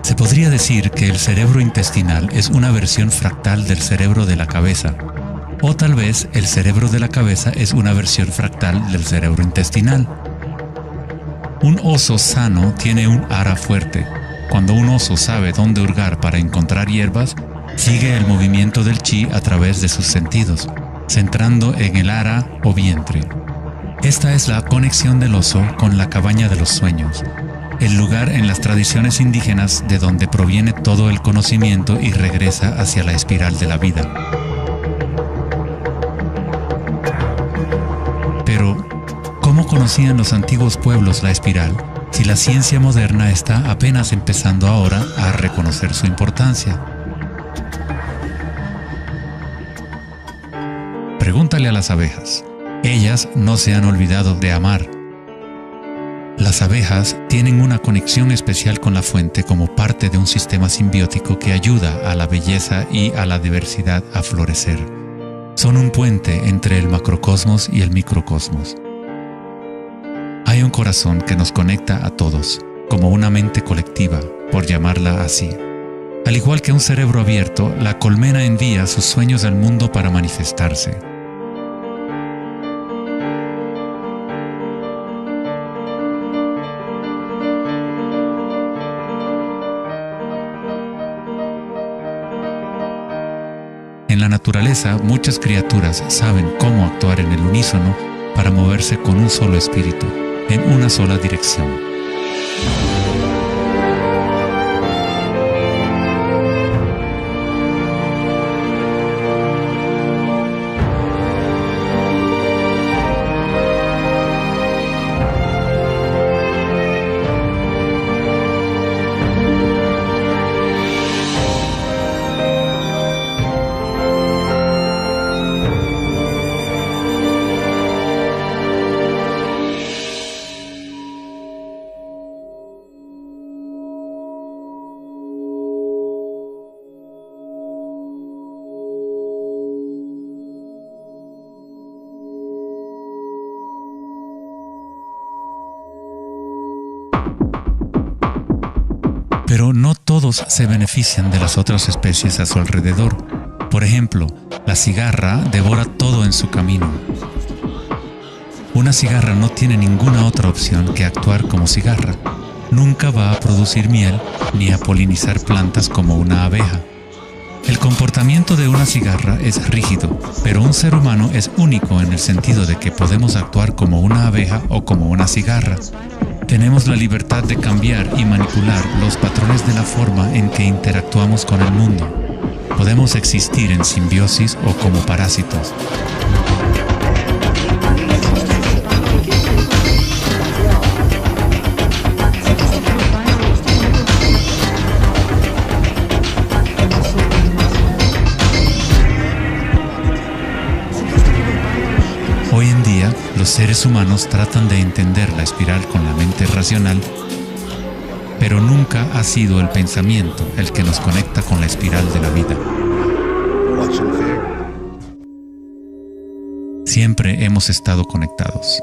Speaker 1: Se podría decir que el cerebro intestinal es una versión fractal del cerebro de la cabeza, o tal vez el cerebro de la cabeza es una versión fractal del cerebro intestinal. Un oso sano tiene un ara fuerte. Cuando un oso sabe dónde hurgar para encontrar hierbas, sigue el movimiento del chi a través de sus sentidos, centrando en el ara o vientre. Esta es la conexión del oso con la cabaña de los sueños, el lugar en las tradiciones indígenas de donde proviene todo el conocimiento y regresa hacia la espiral de la vida. Pero, ¿cómo conocían los antiguos pueblos la espiral si la ciencia moderna está apenas empezando ahora a reconocer su importancia? Pregúntale a las abejas. Ellas no se han olvidado de amar. Las abejas tienen una conexión especial con la fuente como parte de un sistema simbiótico que ayuda a la belleza y a la diversidad a florecer. Son un puente entre el macrocosmos y el microcosmos. Hay un corazón que nos conecta a todos, como una mente colectiva, por llamarla así. Al igual que un cerebro abierto, la colmena envía sus sueños al mundo para manifestarse. En la naturaleza, muchas criaturas saben cómo actuar en el unísono para moverse con un solo espíritu, en una sola dirección. Pero no todos se benefician de las otras especies a su alrededor. Por ejemplo, la cigarra devora todo en su camino. Una cigarra no tiene ninguna otra opción que actuar como cigarra. Nunca va a producir miel ni a polinizar plantas como una abeja. El comportamiento de una cigarra es rígido, pero un ser humano es único en el sentido de que podemos actuar como una abeja o como una cigarra. Tenemos la libertad de cambiar y manipular los patrones de la forma en que interactuamos con el mundo. Podemos existir en simbiosis o como parásitos. Hoy en día, los seres humanos tratan de entender la espiral con la mente racional, pero nunca ha sido el pensamiento el que nos conecta con la espiral de la vida. Siempre hemos estado conectados.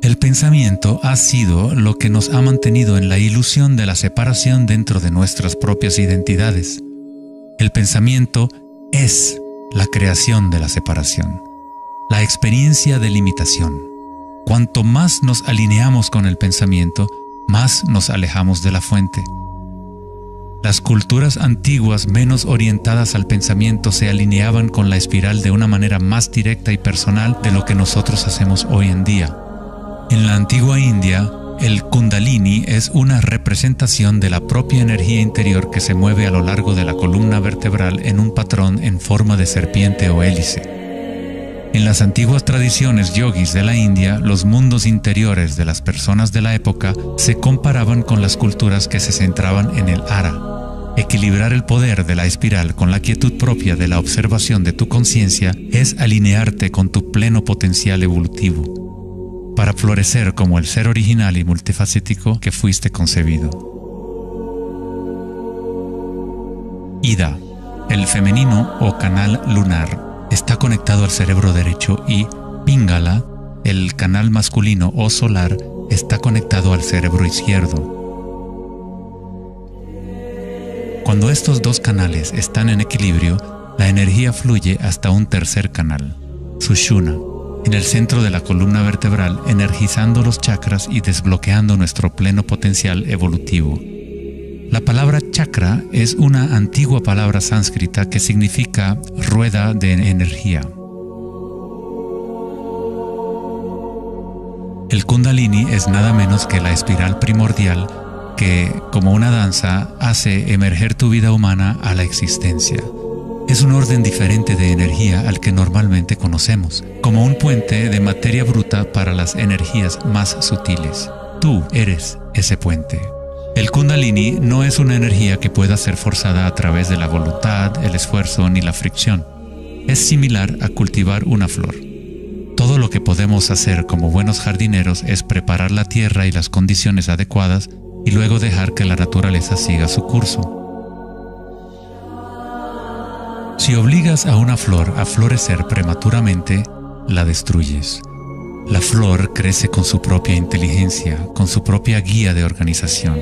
Speaker 1: El pensamiento ha sido lo que nos ha mantenido en la ilusión de la separación dentro de nuestras propias identidades. El pensamiento es la creación de la separación, la experiencia de limitación. Cuanto más nos alineamos con el pensamiento, más nos alejamos de la fuente. Las culturas antiguas menos orientadas al pensamiento se alineaban con la espiral de una manera más directa y personal de lo que nosotros hacemos hoy en día. En la antigua India, el Kundalini es una representación de la propia energía interior que se mueve a lo largo de la columna vertebral en un patrón en forma de serpiente o hélice. En las antiguas tradiciones yogis de la India, los mundos interiores de las personas de la época se comparaban con las culturas que se centraban en el ara. Equilibrar el poder de la espiral con la quietud propia de la observación de tu conciencia es alinearte con tu pleno potencial evolutivo, para florecer como el ser original y multifacético que fuiste concebido. Ida, el femenino o canal lunar, está conectado al cerebro derecho y Pingala, el canal masculino o solar, está conectado al cerebro izquierdo. Cuando estos dos canales están en equilibrio, la energía fluye hasta un tercer canal, Sushumna, en el centro de la columna vertebral, energizando los chakras y desbloqueando nuestro pleno potencial evolutivo. La palabra chakra es una antigua palabra sánscrita que significa rueda de energía. El Kundalini es nada menos que la espiral primordial que, como una danza, hace emerger tu vida humana a la existencia. Es un orden diferente de energía al que normalmente conocemos, como un puente de materia bruta para las energías más sutiles. Tú eres ese puente. El Kundalini no es una energía que pueda ser forzada a través de la voluntad, el esfuerzo ni la fricción. Es similar a cultivar una flor. Todo lo que podemos hacer como buenos jardineros es preparar la tierra y las condiciones adecuadas y luego dejar que la naturaleza siga su curso. Si obligas a una flor a florecer prematuramente, la destruyes. La flor crece con su propia inteligencia, con su propia guía de organización.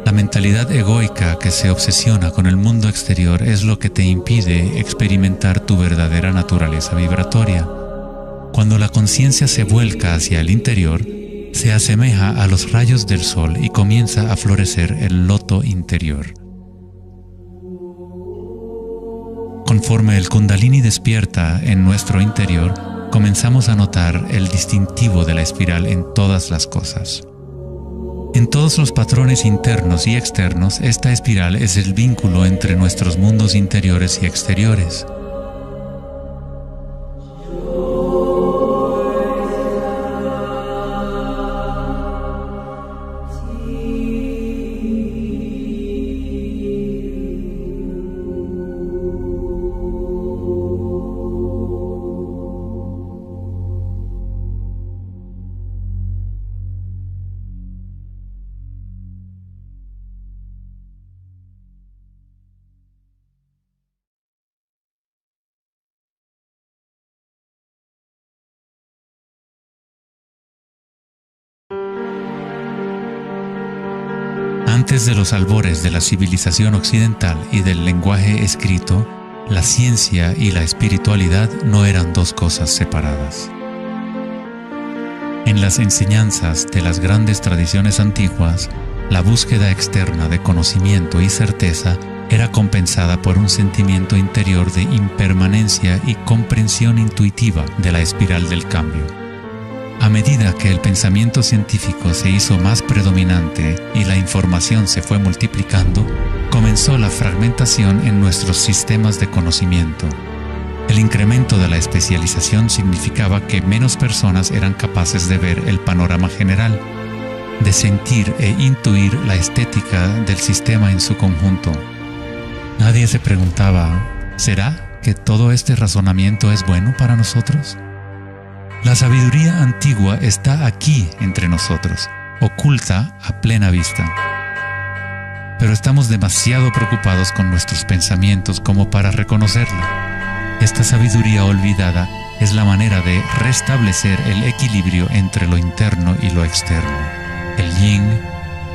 Speaker 1: La mentalidad egoica que se obsesiona con el mundo exterior es lo que te impide experimentar tu verdadera naturaleza vibratoria. Cuando la conciencia se vuelca hacia el interior, se asemeja a los rayos del sol y comienza a florecer el loto interior. Conforme el Kundalini despierta en nuestro interior, comenzamos a notar el distintivo de la espiral en todas las cosas. En todos los patrones internos y externos, esta espiral es el vínculo entre nuestros mundos interiores y exteriores. Antes de los albores de la civilización occidental y del lenguaje escrito, la ciencia y la espiritualidad no eran dos cosas separadas. En las enseñanzas de las grandes tradiciones antiguas, la búsqueda externa de conocimiento y certeza era compensada por un sentimiento interior de impermanencia y comprensión intuitiva de la espiral del cambio. A medida que el pensamiento científico se hizo más predominante y la información se fue multiplicando, comenzó la fragmentación en nuestros sistemas de conocimiento. El incremento de la especialización significaba que menos personas eran capaces de ver el panorama general, de sentir e intuir la estética del sistema en su conjunto. Nadie se preguntaba, ¿será que todo este razonamiento es bueno para nosotros? La sabiduría antigua está aquí entre nosotros, oculta a plena vista. Pero estamos demasiado preocupados con nuestros pensamientos como para reconocerla. Esta sabiduría olvidada es la manera de restablecer el equilibrio entre lo interno y lo externo, el yin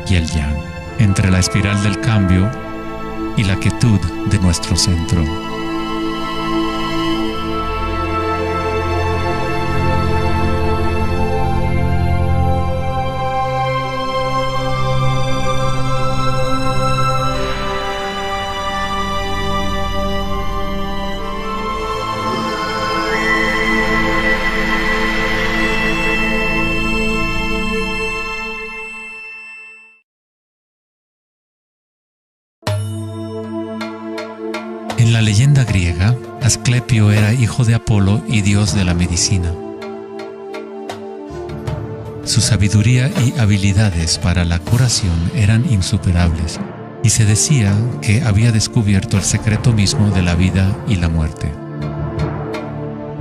Speaker 1: y el yang, entre la espiral del cambio y la quietud de nuestro centro. En la leyenda griega, Asclepio era hijo de Apolo y dios de la medicina. Su sabiduría y habilidades para la curación eran insuperables, y se decía que había descubierto el secreto mismo de la vida y la muerte.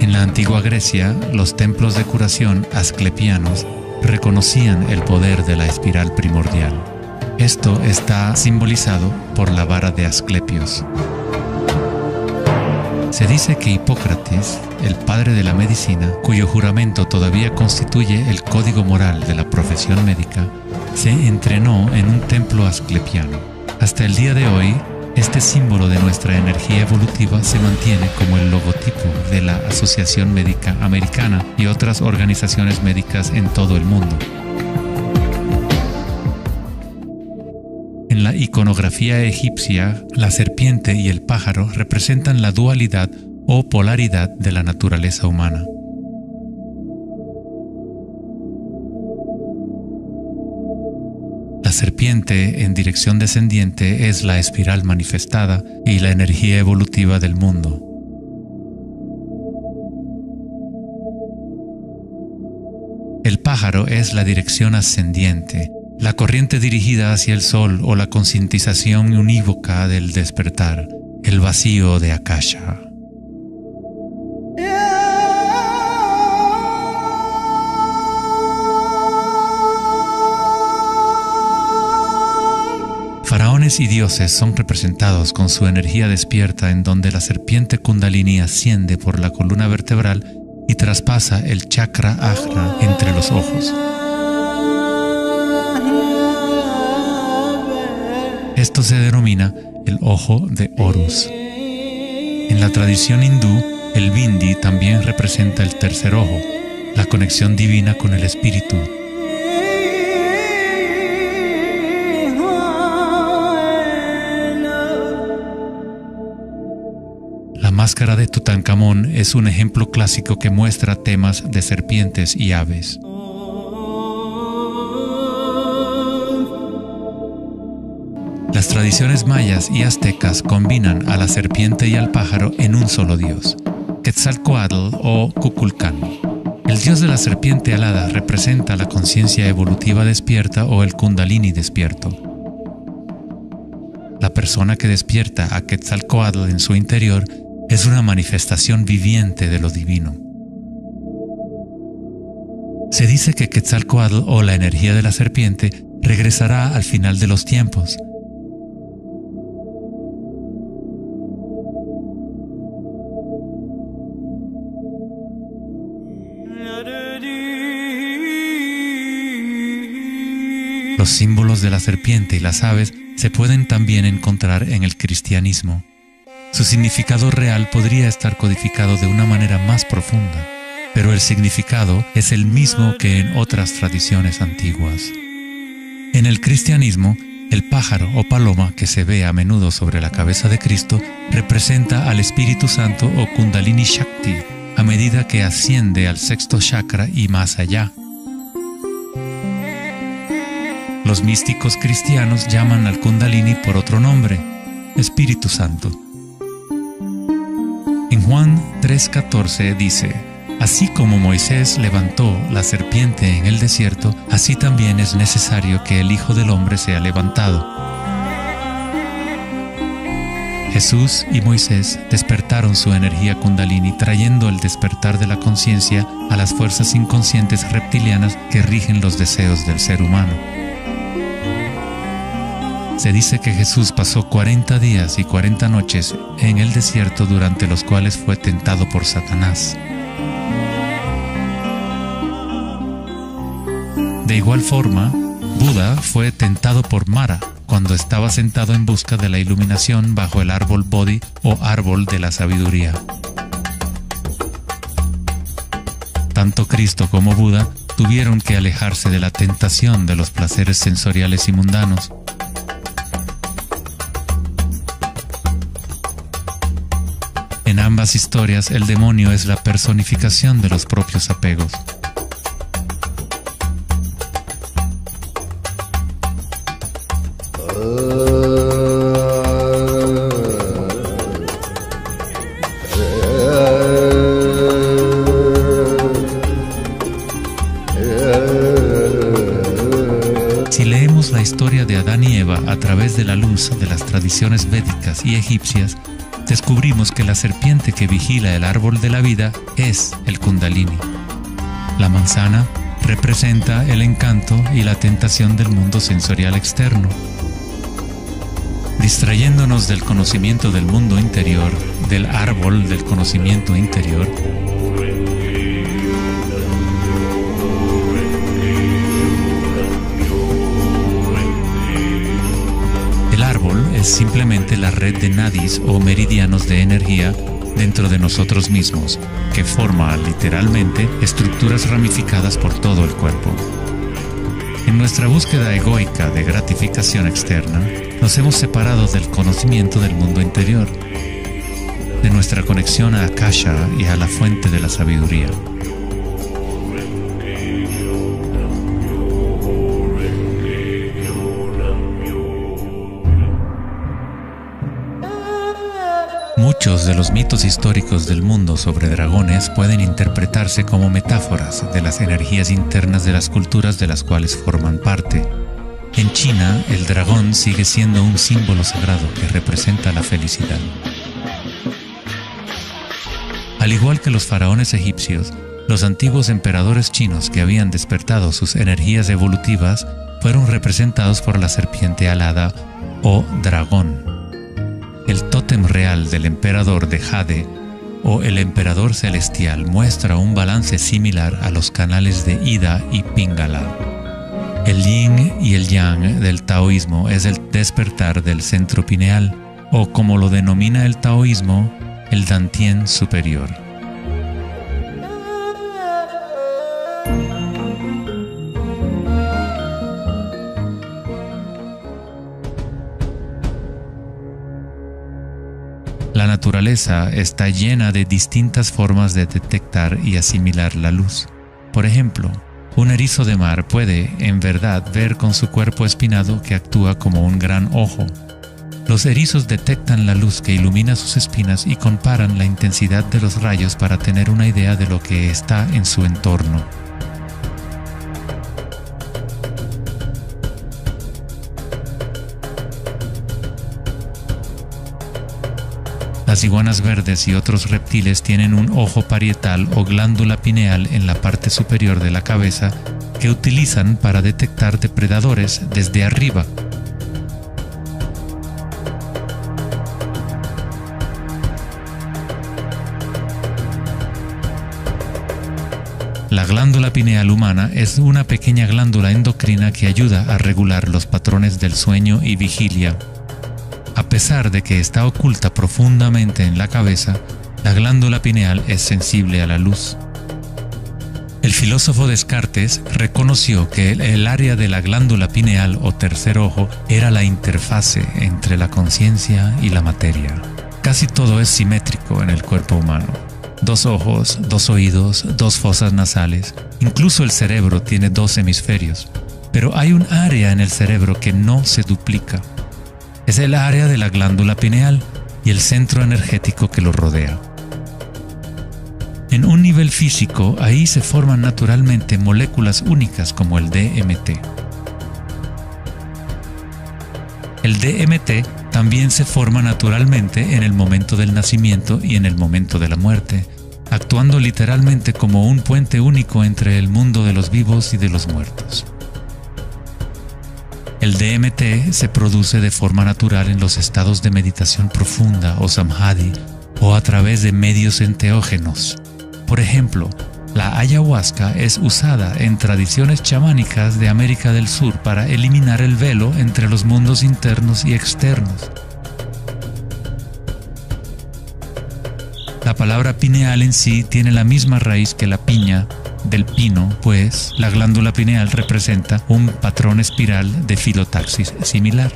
Speaker 1: En la antigua Grecia, los templos de curación asclepianos reconocían el poder de la espiral primordial. Esto está simbolizado por la vara de Asclepios. Se dice que Hipócrates, el padre de la medicina, cuyo juramento todavía constituye el código moral de la profesión médica, se entrenó en un templo asclepiano. Hasta el día de hoy, este símbolo de nuestra energía evolutiva se mantiene como el logotipo de la Asociación Médica Americana y otras organizaciones médicas en todo el mundo. En la iconografía egipcia, la serpiente y el pájaro representan la dualidad o polaridad de la naturaleza humana. La serpiente en dirección descendiente es la espiral manifestada y la energía evolutiva del mundo. El pájaro es la dirección ascendiente, la corriente dirigida hacia el sol o la concientización unívoca del despertar, el vacío de Akasha. Faraones y dioses son representados con su energía despierta, en donde la serpiente Kundalini asciende por la columna vertebral y traspasa el chakra ajna entre los ojos. Esto se denomina el ojo de Horus. En la tradición hindú, el bindi también representa el tercer ojo, la conexión divina con el espíritu. La máscara de Tutankamón es un ejemplo clásico que muestra temas de serpientes y aves. Las tradiciones mayas y aztecas combinan a la serpiente y al pájaro en un solo dios, Quetzalcóatl o Kukulcán. El dios de la serpiente alada representa la conciencia evolutiva despierta o el Kundalini despierto. La persona que despierta a Quetzalcóatl en su interior es una manifestación viviente de lo divino. Se dice que Quetzalcóatl o la energía de la serpiente regresará al final de los tiempos. Los símbolos de la serpiente y las aves se pueden también encontrar en el cristianismo. Su significado real podría estar codificado de una manera más profunda, pero el significado es el mismo que en otras tradiciones antiguas. En el cristianismo, el pájaro o paloma que se ve a menudo sobre la cabeza de Cristo representa al Espíritu Santo o Kundalini Shakti a medida que asciende al sexto chakra y más allá. Los místicos cristianos llaman al Kundalini por otro nombre, Espíritu Santo. En Juan 3:14 dice: así como Moisés levantó la serpiente en el desierto, así también es necesario que el Hijo del Hombre sea levantado. Jesús y Moisés despertaron su energía Kundalini, trayendo el despertar de la conciencia a las fuerzas inconscientes reptilianas que rigen los deseos del ser humano. Se dice que Jesús pasó 40 días y 40 noches en el desierto, durante los cuales fue tentado por Satanás. De igual forma, Buda fue tentado por Mara cuando estaba sentado en busca de la iluminación bajo el árbol Bodhi o árbol de la sabiduría. Tanto Cristo como Buda tuvieron que alejarse de la tentación de los placeres sensoriales y mundanos. En ambas historias, el demonio es la personificación de los propios apegos. historia de Adán y Eva a través de la luz de las tradiciones védicas y egipcias, descubrimos que la serpiente que vigila el árbol de la vida es el Kundalini. La manzana representa el encanto y la tentación del mundo sensorial externo. Distrayéndonos del conocimiento del mundo interior, del árbol del conocimiento interior, el árbol es simplemente la red de nadis o meridianos de energía dentro de nosotros mismos, que forma literalmente estructuras ramificadas por todo el cuerpo. En nuestra búsqueda egoica de gratificación externa, nos hemos separado del conocimiento del mundo interior, de nuestra conexión a Akasha y a la fuente de la sabiduría. Muchos de los mitos históricos del mundo sobre dragones pueden interpretarse como metáforas de las energías internas de las culturas de las cuales forman parte. En China, el dragón sigue siendo un símbolo sagrado que representa la felicidad. Al igual que los faraones egipcios, los antiguos emperadores chinos que habían despertado sus energías evolutivas fueron representados por la serpiente alada o dragón. El tótem real del emperador de Jade o el emperador celestial muestra un balance similar a los canales de Ida y Pingala. El yin y el yang del taoísmo es el despertar del centro pineal, o como lo denomina el taoísmo, el Dantien superior. La naturaleza está llena de distintas formas de detectar y asimilar la luz. Por ejemplo, un erizo de mar puede, en verdad, ver con su cuerpo espinado que actúa como un gran ojo. Los erizos detectan la luz que ilumina sus espinas y comparan la intensidad de los rayos para tener una idea de lo que está en su entorno. Las iguanas verdes y otros reptiles tienen un ojo parietal o glándula pineal en la parte superior de la cabeza que utilizan para detectar depredadores desde arriba. La glándula pineal humana es una pequeña glándula endocrina que ayuda a regular los patrones del sueño y vigilia. A pesar de que está oculta profundamente en la cabeza, la glándula pineal es sensible a la luz. El filósofo Descartes reconoció que el área de la glándula pineal o tercer ojo era la interfase entre la conciencia y la materia. Casi todo es simétrico en el cuerpo humano. 2 ojos, 2 oídos, 2 fosas nasales. Incluso el cerebro tiene 2 hemisferios. Pero hay un área en el cerebro que no se duplica. Es el área de la glándula pineal y el centro energético que lo rodea. En un nivel físico, ahí se forman naturalmente moléculas únicas como el DMT. El DMT también se forma naturalmente en el momento del nacimiento y en el momento de la muerte, actuando literalmente como un puente único entre el mundo de los vivos y de los muertos. El DMT se produce de forma natural en los estados de meditación profunda o samadhi o a través de medios enteógenos. Por ejemplo, la ayahuasca es usada en tradiciones chamánicas de América del Sur para eliminar el velo entre los mundos internos y externos. La palabra pineal en sí tiene la misma raíz que la piña del pino, pues la glándula pineal representa un patrón espiral de filotaxis similar.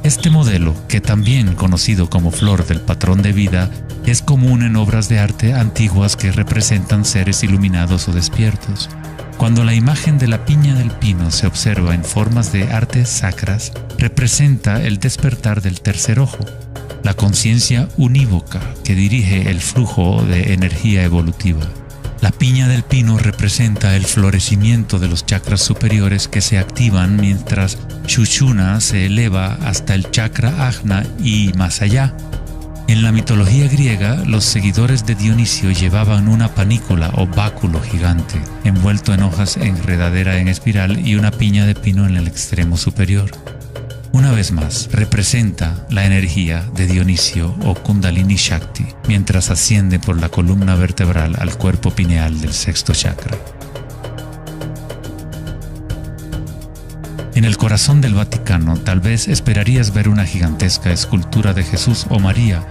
Speaker 1: Este modelo, que también conocido como flor del patrón de vida, es común en obras de arte antiguas que representan seres iluminados o despiertos. Cuando la imagen de la piña del pino se observa en formas de artes sacras, representa el despertar del tercer ojo, la conciencia unívoca que dirige el flujo de energía evolutiva. La piña del pino representa el florecimiento de los chakras superiores que se activan mientras Sushumna se eleva hasta el chakra Ajna y más allá. En la mitología griega, los seguidores de Dionisio llevaban una panícula o báculo gigante, envuelto en hojas enredadera en espiral y una piña de pino en el extremo superior. Una vez más, representa la energía de Dionisio o Kundalini Shakti, mientras asciende por la columna vertebral al cuerpo pineal del sexto chakra. En el corazón del Vaticano, tal vez esperarías ver una gigantesca escultura de Jesús o María,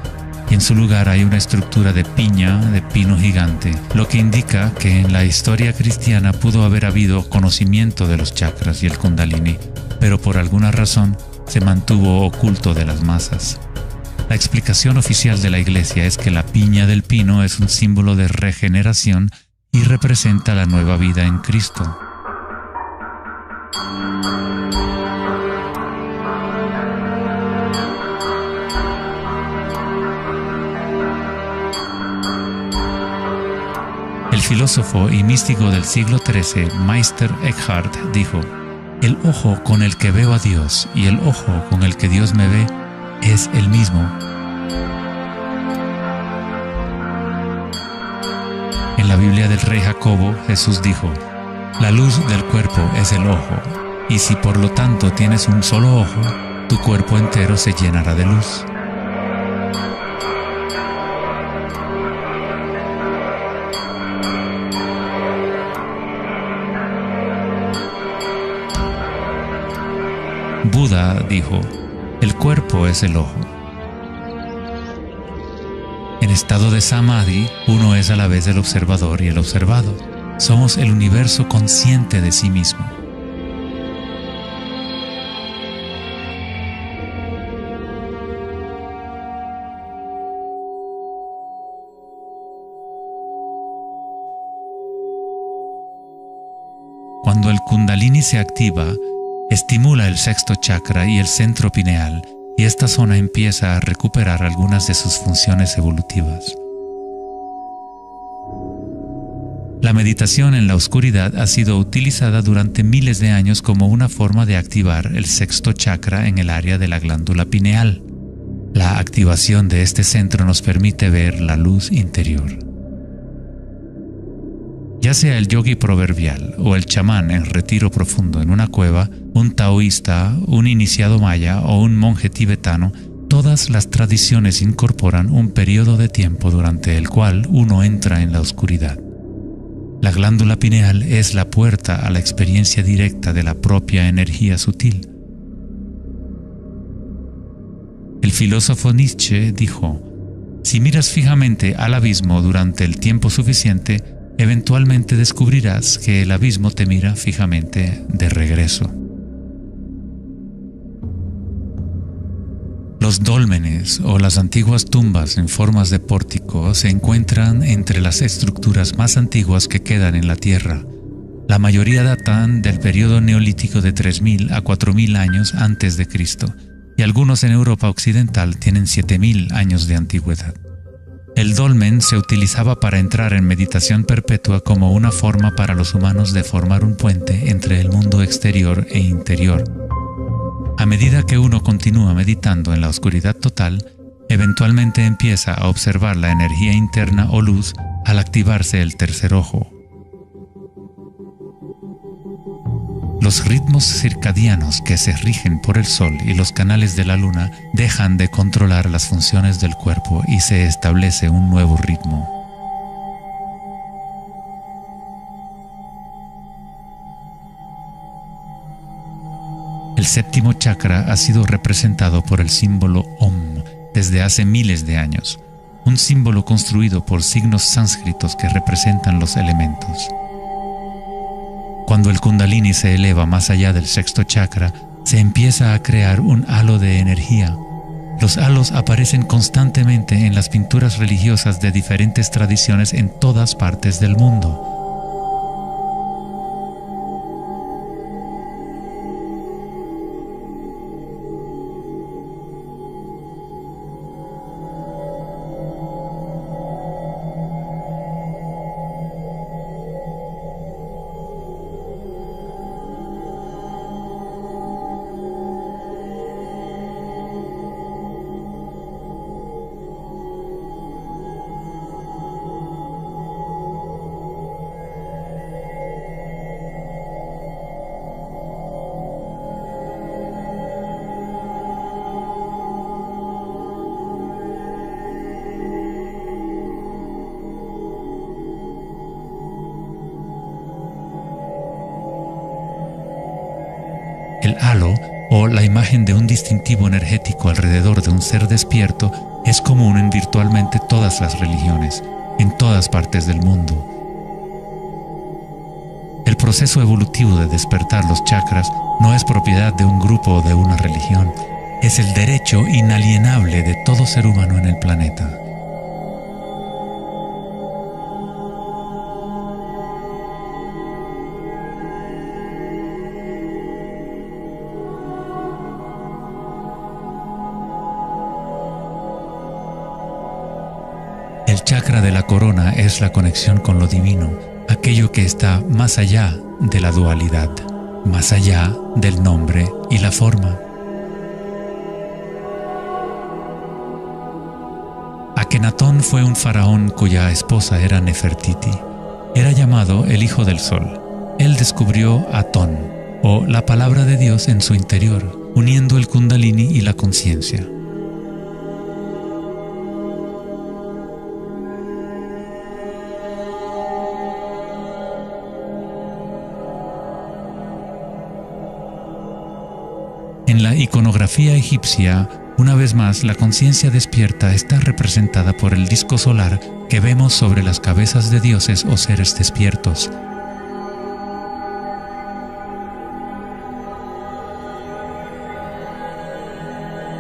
Speaker 1: y en su lugar hay una estructura de piña de pino gigante, lo que indica que en la historia cristiana pudo haber habido conocimiento de los chakras y el Kundalini, pero por alguna razón se mantuvo oculto de las masas. La explicación oficial de la Iglesia es que la piña del pino es un símbolo de regeneración y representa la nueva vida en Cristo. El filósofo y místico del siglo XIII, Meister Eckhart, dijo: "El ojo con el que veo a Dios y el ojo con el que Dios me ve es el mismo". En la Biblia del rey Jacobo, Jesús dijo: "La luz del cuerpo es el ojo, y si por lo tanto tienes un solo ojo, tu cuerpo entero se llenará de luz". Buda dijo: "El cuerpo es el ojo". En estado de Samadhi, uno es a la vez el observador y el observado. Somos el universo consciente de sí mismo. Cuando el Kundalini se activa, estimula el sexto chakra y el centro pineal, y esta zona empieza a recuperar algunas de sus funciones evolutivas. La meditación en la oscuridad ha sido utilizada durante miles de años como una forma de activar el sexto chakra en el área de la glándula pineal. La activación de este centro nos permite ver la luz interior. Ya sea el yogi proverbial o el chamán en retiro profundo en una cueva, un taoísta, un iniciado maya o un monje tibetano, todas las tradiciones incorporan un periodo de tiempo durante el cual uno entra en la oscuridad. La glándula pineal es la puerta a la experiencia directa de la propia energía sutil. El filósofo Nietzsche dijo: "Si miras fijamente al abismo durante el tiempo suficiente, eventualmente descubrirás que el abismo te mira fijamente de regreso". Los dólmenes o las antiguas tumbas en formas de pórtico se encuentran entre las estructuras más antiguas que quedan en la Tierra. La mayoría datan del periodo neolítico de 3000 a 4000 años antes de Cristo, y algunos en Europa occidental tienen 7000 años de antigüedad. El dolmen se utilizaba para entrar en meditación perpetua como una forma para los humanos de formar un puente entre el mundo exterior e interior. A medida que uno continúa meditando en la oscuridad total, eventualmente empieza a observar la energía interna o luz al activarse el tercer ojo. Los ritmos circadianos que se rigen por el sol y los canales de la luna dejan de controlar las funciones del cuerpo y se establece un nuevo ritmo. El séptimo chakra ha sido representado por el símbolo Om desde hace miles de años, un símbolo construido por signos sánscritos que representan los elementos. Cuando el Kundalini se eleva más allá del sexto chakra, se empieza a crear un halo de energía. Los halos aparecen constantemente en las pinturas religiosas de diferentes tradiciones en todas partes del mundo. El halo, o la imagen de un distintivo energético alrededor de un ser despierto, es común en virtualmente todas las religiones, en todas partes del mundo. El proceso evolutivo de despertar los chakras no es propiedad de un grupo o de una religión, es el derecho inalienable de todo ser humano en el planeta. El chakra de la corona es la conexión con lo divino, aquello que está más allá de la dualidad, más allá del nombre y la forma. Akenatón fue un faraón cuya esposa era Nefertiti. Era llamado el Hijo del Sol. Él descubrió Atón, o la palabra de Dios en su interior, uniendo el Kundalini y la conciencia. En la iconografía egipcia, una vez más, la conciencia despierta está representada por el disco solar que vemos sobre las cabezas de dioses o seres despiertos.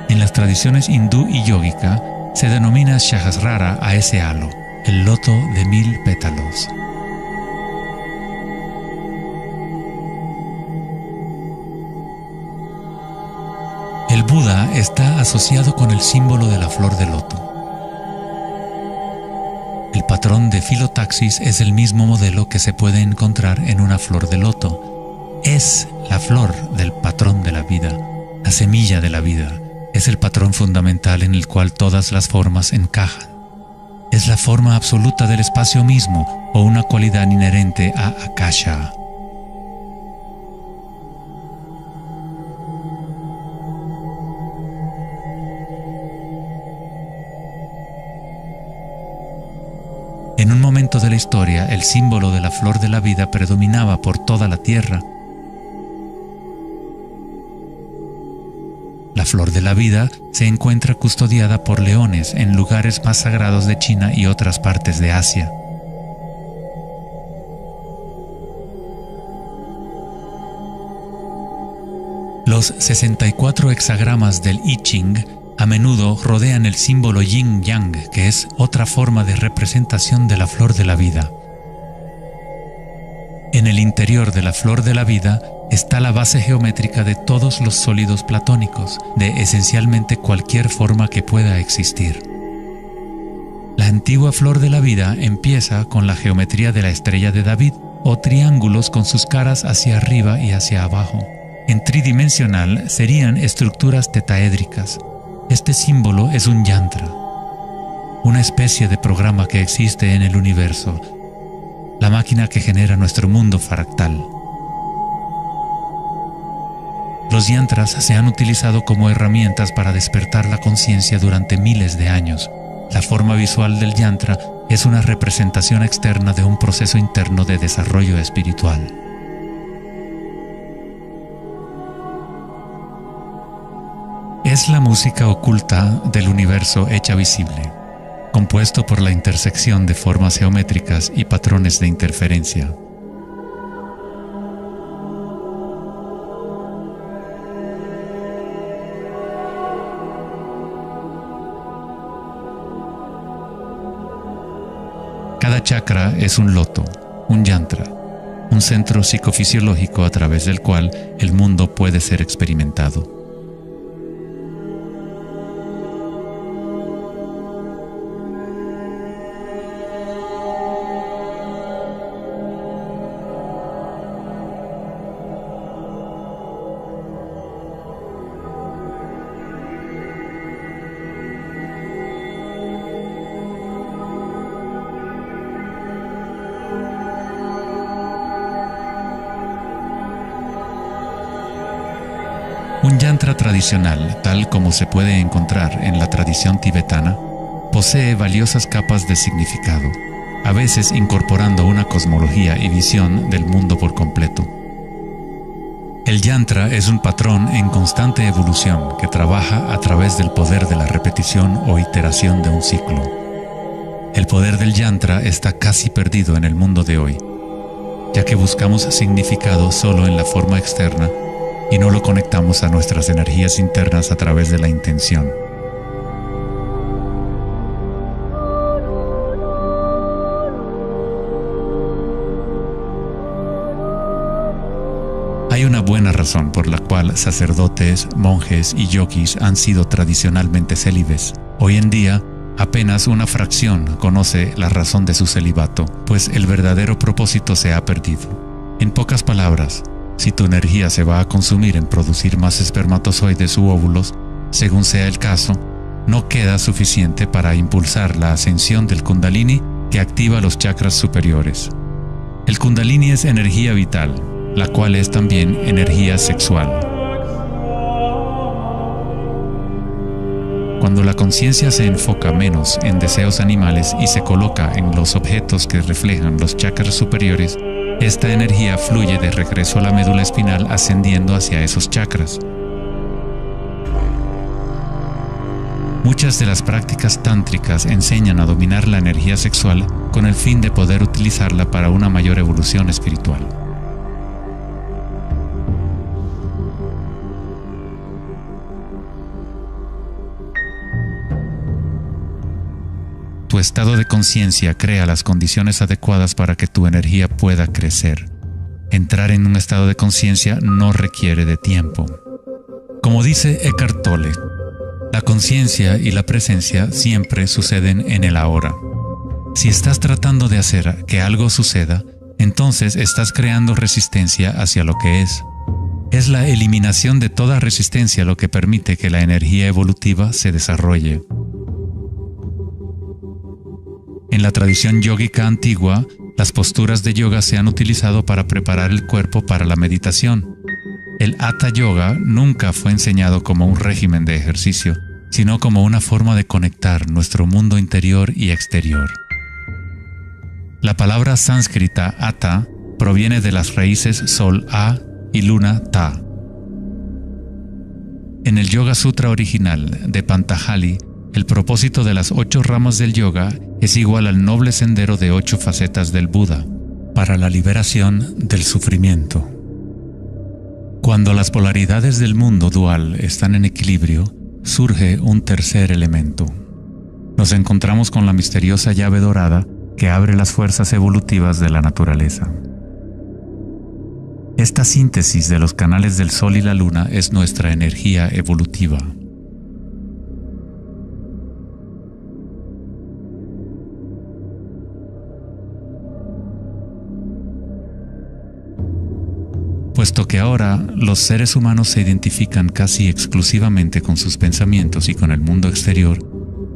Speaker 1: En las tradiciones hindú y yógica, se denomina Sahasrara a ese halo, el loto de 1000 pétalos. El Buda está asociado con el símbolo de la flor de loto. El patrón de filotaxis es el mismo modelo que se puede encontrar en una flor de loto. Es la flor del patrón de la vida, la semilla de la vida. Es el patrón fundamental en el cual todas las formas encajan. Es la forma absoluta del espacio mismo o una cualidad inherente a Akasha. En un momento de la historia, el símbolo de la flor de la vida predominaba por toda la tierra. La flor de la vida se encuentra custodiada por leones en lugares más sagrados de China y otras partes de Asia. Los 64 hexagramas del I Ching a menudo rodean el símbolo yin-yang, que es otra forma de representación de la flor de la vida. En el interior de la flor de la vida está la base geométrica de todos los sólidos platónicos, de esencialmente cualquier forma que pueda existir. La antigua flor de la vida empieza con la geometría de la estrella de David, o triángulos con sus caras hacia arriba y hacia abajo. En tridimensional serían estructuras tetaédricas. Este símbolo es un yantra, una especie de programa que existe en el universo, la máquina que genera nuestro mundo fractal. Los yantras se han utilizado como herramientas para despertar la conciencia durante miles de años. La forma visual del yantra es una representación externa de un proceso interno de desarrollo espiritual. Es la música oculta del universo hecha visible, compuesto por la intersección de formas geométricas y patrones de interferencia. Cada chakra es un loto, un yantra, un centro psicofisiológico a través del cual el mundo puede ser experimentado. Un yantra tradicional, tal como se puede encontrar en la tradición tibetana, posee valiosas capas de significado, a veces incorporando una cosmología y visión del mundo por completo. El yantra es un patrón en constante evolución que trabaja a través del poder de la repetición o iteración de un ciclo. El poder del yantra está casi perdido en el mundo de hoy, ya que buscamos significado solo en la forma externa y no lo conectamos a nuestras energías internas a través de la intención. Hay una buena razón por la cual sacerdotes, monjes y yogis han sido tradicionalmente célibes. Hoy en día, apenas una fracción conoce la razón de su celibato, pues el verdadero propósito se ha perdido. En pocas palabras, si tu energía se va a consumir en producir más espermatozoides u óvulos, según sea el caso, no queda suficiente para impulsar la ascensión del Kundalini que activa los chakras superiores. El Kundalini es energía vital, la cual es también energía sexual. Cuando la conciencia se enfoca menos en deseos animales y se coloca en los objetos que reflejan los chakras superiores, esta energía fluye de regreso a la médula espinal ascendiendo hacia esos chakras. Muchas de las prácticas tántricas enseñan a dominar la energía sexual con el fin de poder utilizarla para una mayor evolución espiritual. Tu estado de conciencia crea las condiciones adecuadas para que tu energía pueda crecer. Entrar en un estado de conciencia no requiere de tiempo. Como dice Eckhart Tolle, la conciencia y la presencia siempre suceden en el ahora. Si estás tratando de hacer que algo suceda, entonces estás creando resistencia hacia lo que es. Es la eliminación de toda resistencia lo que permite que la energía evolutiva se desarrolle. En la tradición yógica antigua, las posturas de yoga se han utilizado para preparar el cuerpo para la meditación. El Hatha Yoga nunca fue enseñado como un régimen de ejercicio, sino como una forma de conectar nuestro mundo interior y exterior. La palabra sánscrita Hatha proviene de las raíces Sol A y Luna Ta. En el Yoga Sutra original de Patanjali, el propósito de las 8 ramas del yoga es igual al noble sendero de 8 facetas del Buda, para la liberación del sufrimiento. Cuando las polaridades del mundo dual están en equilibrio, surge un tercer elemento. Nos encontramos con la misteriosa llave dorada que abre las fuerzas evolutivas de la naturaleza. Esta síntesis de los canales del Sol y la Luna es nuestra energía evolutiva. Puesto que ahora los seres humanos se identifican casi exclusivamente con sus pensamientos y con el mundo exterior,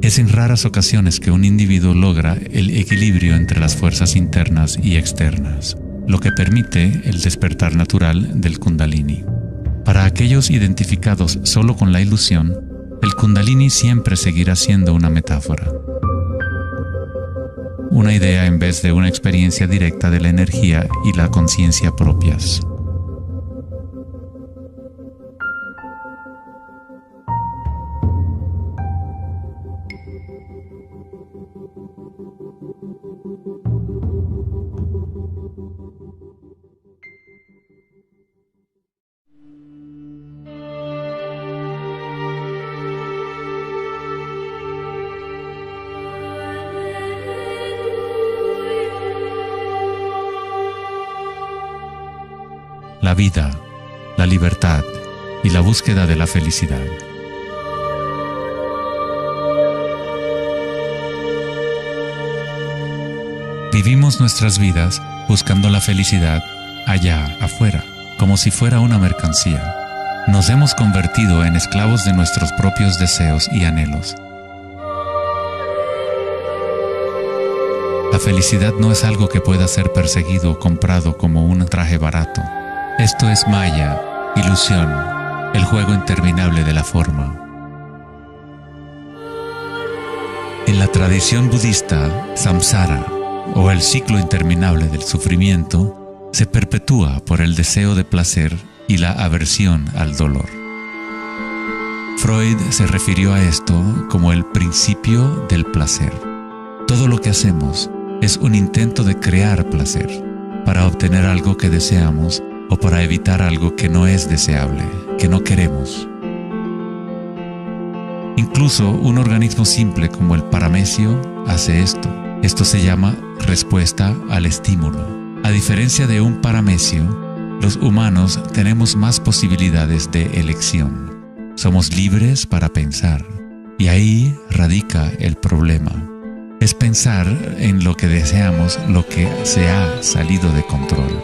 Speaker 1: es en raras ocasiones que un individuo logra el equilibrio entre las fuerzas internas y externas, lo que permite el despertar natural del Kundalini. Para aquellos identificados solo con la ilusión, el Kundalini siempre seguirá siendo una metáfora. Una idea en vez de una experiencia directa de la energía y la conciencia propias. La vida, la libertad y la búsqueda de la felicidad. Vivimos nuestras vidas buscando la felicidad allá afuera, como si fuera una mercancía. Nos hemos convertido en esclavos de nuestros propios deseos y anhelos. La felicidad no es algo que pueda ser perseguido o comprado como un traje barato. Esto es Maya, ilusión, el juego interminable de la forma. En la tradición budista, samsara, o el ciclo interminable del sufrimiento, se perpetúa por el deseo de placer y la aversión al dolor. Freud se refirió a esto como el principio del placer. Todo lo que hacemos es un intento de crear placer para obtener algo que deseamos o para evitar algo que no es deseable, que no queremos. Incluso un organismo simple como el paramecio hace esto. Esto se llama respuesta al estímulo. A diferencia de un paramecio, los humanos tenemos más posibilidades de elección. Somos libres para pensar, y ahí radica el problema. Es pensar en lo que deseamos, lo que se ha salido de control.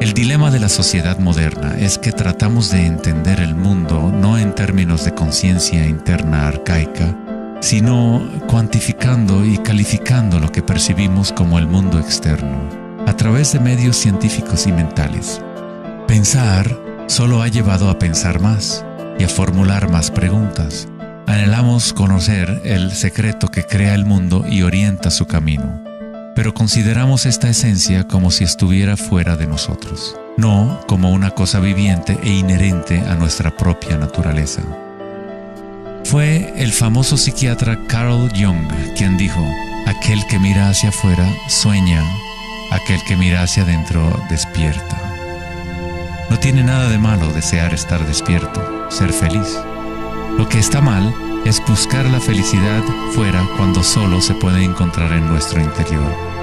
Speaker 1: El dilema de la sociedad moderna es que tratamos de entender el mundo no en términos de conciencia interna arcaica, sino cuantificando y calificando lo que percibimos como el mundo externo, a través de medios científicos y mentales. Pensar solo ha llevado a pensar más y a formular más preguntas. Anhelamos conocer el secreto que crea el mundo y orienta su camino, pero consideramos esta esencia como si estuviera fuera de nosotros, no como una cosa viviente e inherente a nuestra propia naturaleza. Fue el famoso psiquiatra Carl Jung quien dijo: aquel que mira hacia afuera sueña, aquel que mira hacia adentro despierta. No tiene nada de malo desear estar despierto, ser feliz. Lo que está mal es buscar la felicidad fuera cuando solo se puede encontrar en nuestro interior.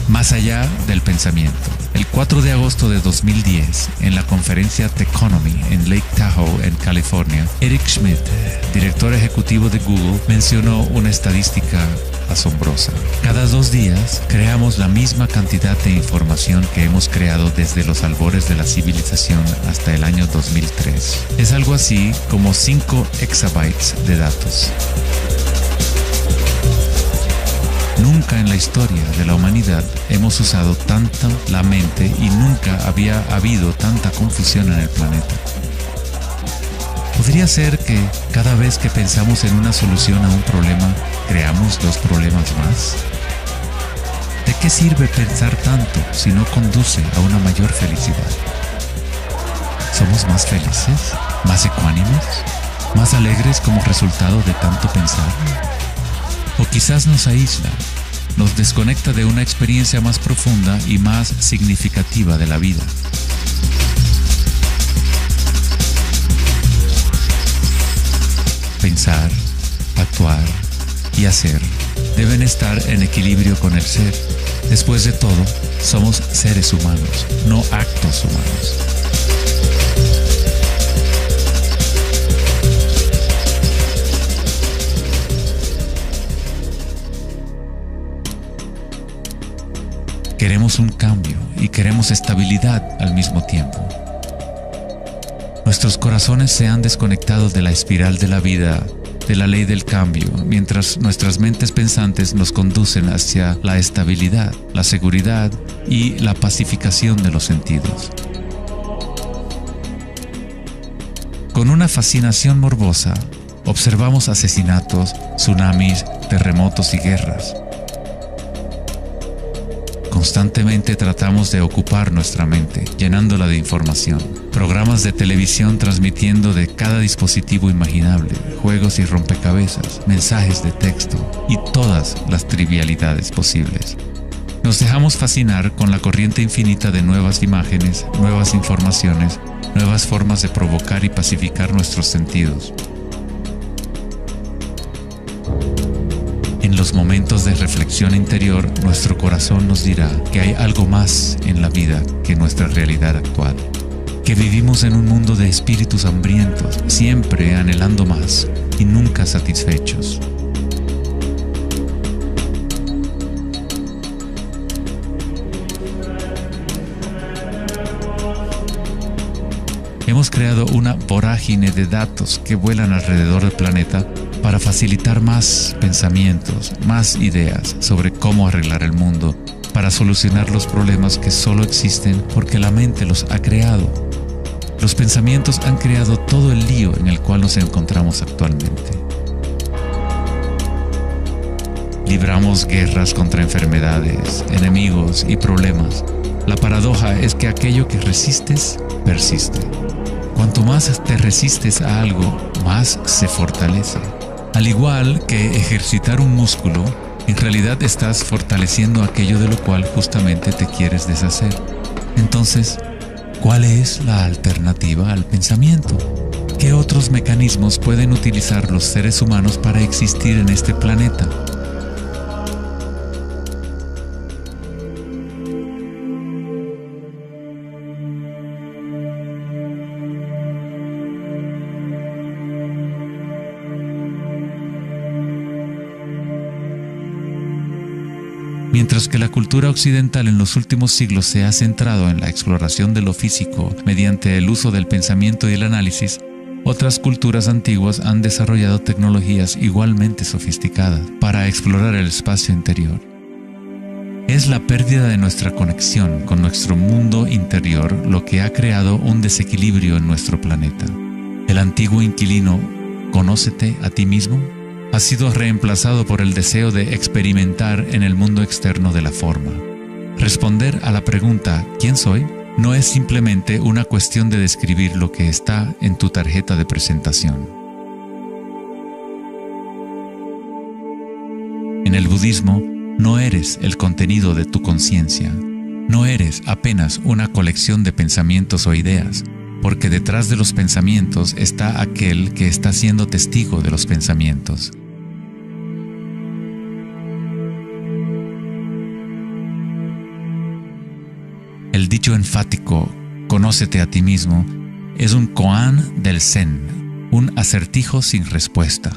Speaker 1: Más allá del pensamiento. El 4 de agosto de 2010, en la conferencia Techonomy en Lake Tahoe, en California, Eric Schmidt, director ejecutivo de Google, mencionó una estadística asombrosa. Cada 2 días creamos la misma cantidad de información que hemos creado desde los albores de la civilización hasta el año 2003. Es algo así como 5 exabytes de datos. Nunca en la historia de la humanidad hemos usado tanto la mente y nunca había habido tanta confusión en el planeta. ¿Podría ser que cada vez que pensamos en una solución a un problema, creamos 2 problemas más? ¿De qué sirve pensar tanto si no conduce a una mayor felicidad? ¿Somos más felices? ¿Más ecuánimes? ¿Más alegres como resultado de tanto pensar? O quizás nos aísla, nos desconecta de una experiencia más profunda y más significativa de la vida. Pensar, actuar y hacer deben estar en equilibrio con el ser. Después de todo, somos seres humanos, no actos humanos. Queremos un cambio y queremos estabilidad al mismo tiempo. Nuestros corazones se han desconectado de la espiral de la vida, de la ley del cambio, mientras nuestras mentes pensantes nos conducen hacia la estabilidad, la seguridad y la pacificación de los sentidos. Con una fascinación morbosa, observamos asesinatos, tsunamis, terremotos y guerras. Constantemente tratamos de ocupar nuestra mente, llenándola de información. Programas de televisión transmitiendo de cada dispositivo imaginable, juegos y rompecabezas, mensajes de texto y todas las trivialidades posibles. Nos dejamos fascinar con la corriente infinita de nuevas imágenes, nuevas informaciones, nuevas formas de provocar y pacificar nuestros sentidos. los momentos de reflexión interior, nuestro corazón nos dirá que hay algo más en la vida que nuestra realidad actual, que vivimos en un mundo de espíritus hambrientos, siempre anhelando más y nunca satisfechos. Hemos creado una vorágine de datos que vuelan alrededor del planeta para facilitar más pensamientos, más ideas sobre cómo arreglar el mundo, para solucionar los problemas que solo existen porque la mente los ha creado. Los pensamientos han creado todo el lío en el cual nos encontramos actualmente. Libramos guerras contra enfermedades, enemigos y problemas. La paradoja es que aquello que resistes, persiste. Cuanto más te resistes a algo, más se fortalece. Al igual que ejercitar un músculo, en realidad estás fortaleciendo aquello de lo cual justamente te quieres deshacer. Entonces, ¿cuál es la alternativa al pensamiento? ¿Qué otros mecanismos pueden utilizar los seres humanos para existir en este planeta? Mientras que la cultura occidental en los últimos siglos se ha centrado en la exploración de lo físico mediante el uso del pensamiento y el análisis, otras culturas antiguas han desarrollado tecnologías igualmente sofisticadas para explorar el espacio interior. Es la pérdida de nuestra conexión con nuestro mundo interior lo que ha creado un desequilibrio en nuestro planeta. El antiguo inquilino, «Conócete a ti mismo», ha sido reemplazado por el deseo de experimentar en el mundo externo de la forma. Responder a la pregunta ¿quién soy? No es simplemente una cuestión de describir lo que está en tu tarjeta de presentación. En el budismo, no eres el contenido de tu conciencia. No eres apenas una colección de pensamientos o ideas, porque detrás de los pensamientos está aquel que está siendo testigo de los pensamientos. El dicho enfático, «Conócete a ti mismo», es un koan del Zen, un acertijo sin respuesta.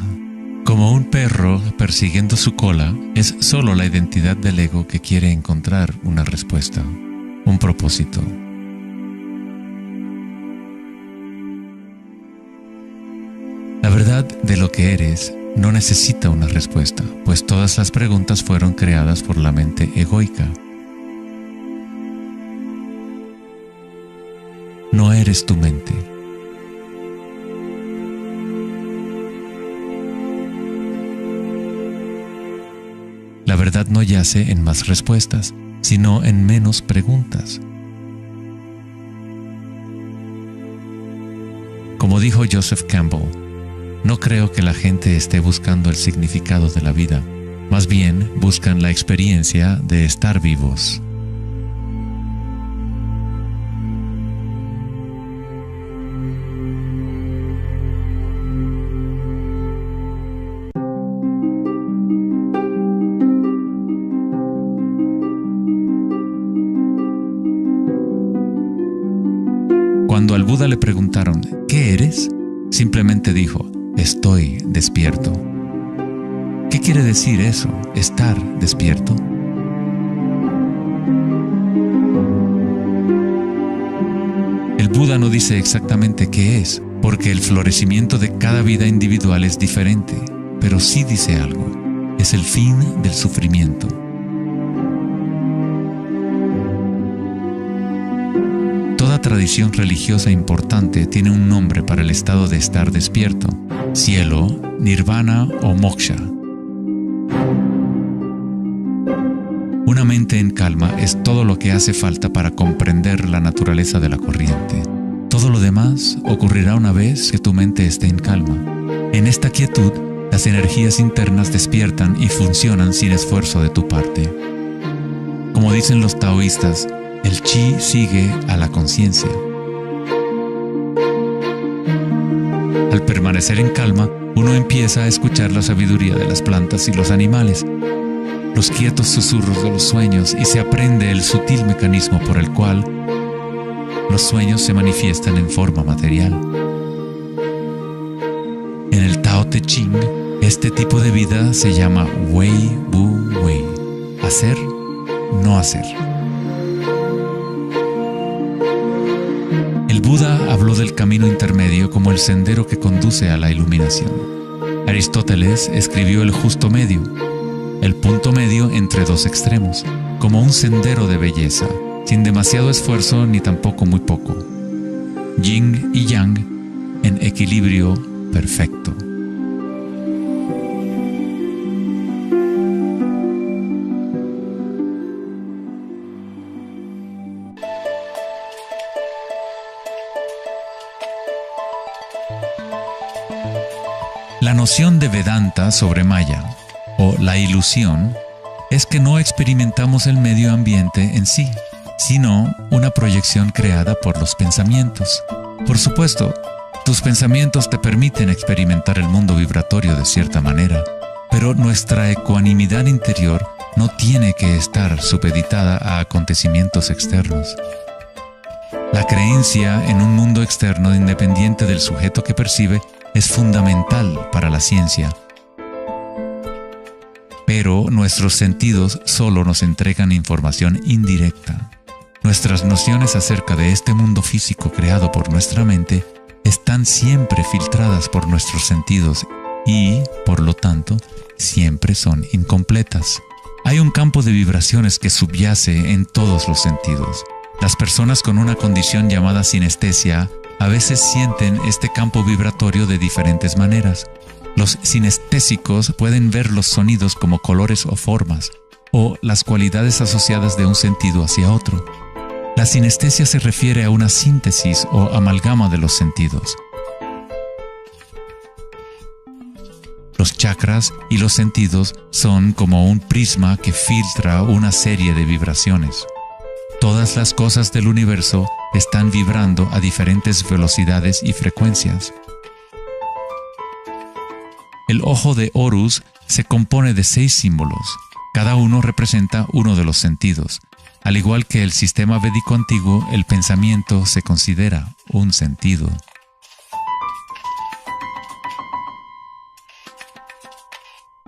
Speaker 1: Como un perro persiguiendo su cola, es solo la identidad del ego que quiere encontrar una respuesta, un propósito. La verdad de lo que eres no necesita una respuesta, pues todas las preguntas fueron creadas por la mente egoica. No eres tu mente. La verdad no yace en más respuestas, sino en menos preguntas. Como dijo Joseph Campbell, no creo que la gente esté buscando el significado de la vida, más bien buscan la experiencia de estar vivos. Cuando al Buda le preguntaron, ¿qué eres?, simplemente dijo, estoy despierto. ¿Qué quiere decir eso, estar despierto? El Buda no dice exactamente qué es, porque el florecimiento de cada vida individual es diferente, pero sí dice algo, es el fin del sufrimiento. Toda tradición religiosa importante tiene un nombre para el estado de estar despierto: cielo, nirvana o moksha. Una mente en calma es todo lo que hace falta para comprender la naturaleza de la corriente. Todo lo demás ocurrirá una vez que tu mente esté en calma. En esta quietud, las energías internas despiertan y funcionan sin esfuerzo de tu parte. Como dicen los taoístas, el chi sigue a la conciencia. Al permanecer en calma, uno empieza a escuchar la sabiduría de las plantas y los animales, los quietos susurros de los sueños y se aprende el sutil mecanismo por el cual los sueños se manifiestan en forma material. En el Tao Te Ching, este tipo de vida se llama Wei Wu Wei, hacer, no hacer. El Buda habló del camino intermedio como el sendero que conduce a la iluminación. Aristóteles escribió el justo medio, el punto medio entre dos extremos, como un sendero de belleza, sin demasiado esfuerzo ni tampoco muy poco. Yin y Yang en equilibrio perfecto. La noción de Vedanta sobre Maya, o la ilusión, es que no experimentamos el medio ambiente en sí, sino una proyección creada por los pensamientos. Por supuesto, tus pensamientos te permiten experimentar el mundo vibratorio de cierta manera, pero nuestra ecuanimidad interior no tiene que estar supeditada a acontecimientos externos. La creencia en un mundo externo independiente del sujeto que percibe es fundamental para la ciencia. Pero nuestros sentidos solo nos entregan información indirecta. Nuestras nociones acerca de este mundo físico creado por nuestra mente están siempre filtradas por nuestros sentidos y, por lo tanto, siempre son incompletas. Hay un campo de vibraciones que subyace en todos los sentidos. Las personas con una condición llamada sinestesia a veces sienten este campo vibratorio de diferentes maneras. Los sinestésicos pueden ver los sonidos como colores o formas, o las cualidades asociadas de un sentido hacia otro. La sinestesia se refiere a una síntesis o amalgama de los sentidos. Los chakras y los sentidos son como un prisma que filtra una serie de vibraciones. Todas las cosas del universo están vibrando a diferentes velocidades y frecuencias. El ojo de Horus se compone de 6 símbolos. Cada uno representa uno de los sentidos. Al igual que el sistema védico antiguo, el pensamiento se considera un sentido.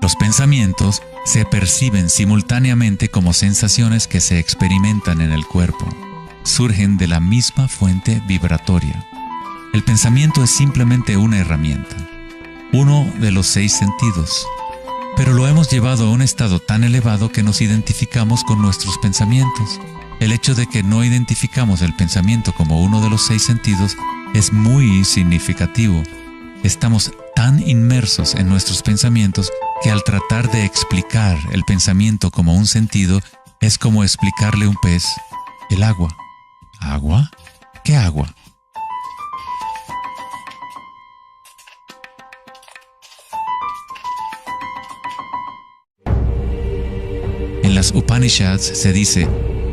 Speaker 1: Los pensamientos se perciben simultáneamente como sensaciones que se experimentan en el cuerpo. Surgen de la misma fuente vibratoria. El pensamiento es simplemente una herramienta, uno de los 6 sentidos. Pero lo hemos llevado a un estado tan elevado que nos identificamos con nuestros pensamientos. El hecho de que no identificamos el pensamiento como uno de los 6 sentidos es muy significativo. Estamos tan inmersos en nuestros pensamientos que al tratar de explicar el pensamiento como un sentido, es como explicarle a un pez el agua. ¿Agua? ¿Qué agua? En las Upanishads se dice,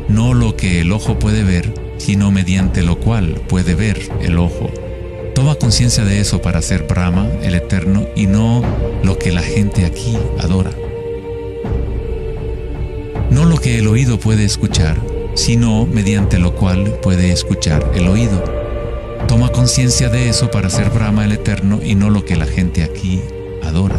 Speaker 1: no lo que el ojo puede ver, sino mediante lo cual puede ver el ojo. Toma conciencia de eso para ser Brahma, el Eterno, y no lo que la gente aquí adora. No lo que el oído puede escuchar, sino mediante lo cual puede escuchar el oído. Toma conciencia de eso para ser Brahma, el Eterno, y no lo que la gente aquí adora.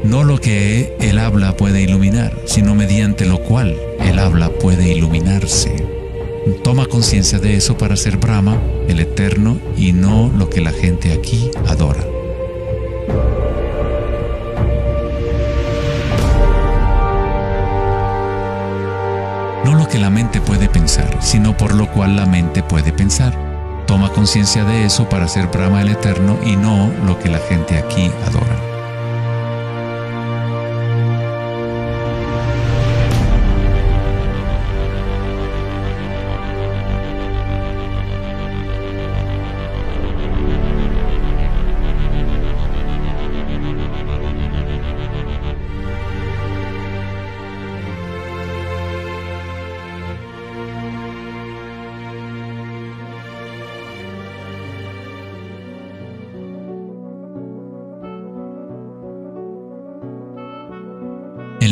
Speaker 1: No lo que el habla puede iluminar, sino mediante lo cual el habla puede iluminarse. Toma conciencia de eso para ser Brahma, el Eterno, y no lo que la gente aquí adora. No lo que la mente puede pensar, sino por lo cual la mente puede pensar. Toma conciencia de eso para ser Brahma, el Eterno, y no lo que la gente aquí adora.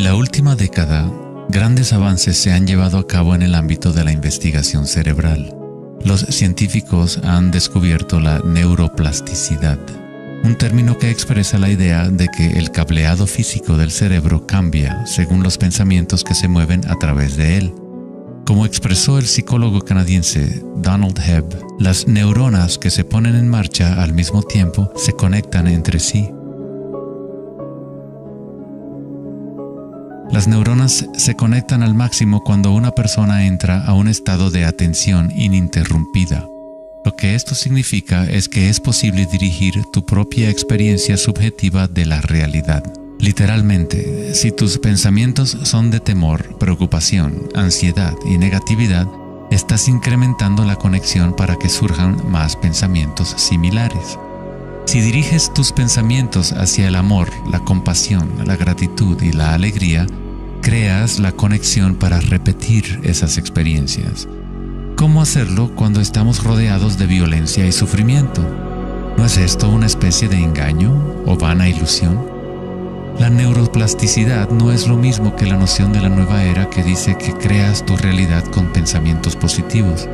Speaker 1: la última década, grandes avances se han llevado a cabo en el ámbito de la investigación cerebral. Los científicos han descubierto la neuroplasticidad, un término que expresa la idea de que el cableado físico del cerebro cambia según los pensamientos que se mueven a través de él. Como expresó el psicólogo canadiense Donald Hebb, las neuronas que se ponen en marcha al mismo tiempo se conectan entre sí. Las neuronas se conectan al máximo cuando una persona entra a un estado de atención ininterrumpida. Lo que esto significa es que es posible dirigir tu propia experiencia subjetiva de la realidad. Literalmente, si tus pensamientos son de temor, preocupación, ansiedad y negatividad, estás incrementando la conexión para que surjan más pensamientos similares. Si diriges tus pensamientos hacia el amor, la compasión, la gratitud y la alegría, creas la conexión para repetir esas experiencias. ¿Cómo hacerlo cuando estamos rodeados de violencia y sufrimiento? ¿No es esto una especie de engaño o vana ilusión? La neuroplasticidad no es lo mismo que la noción de la nueva era que dice que creas tu realidad con pensamientos positivos.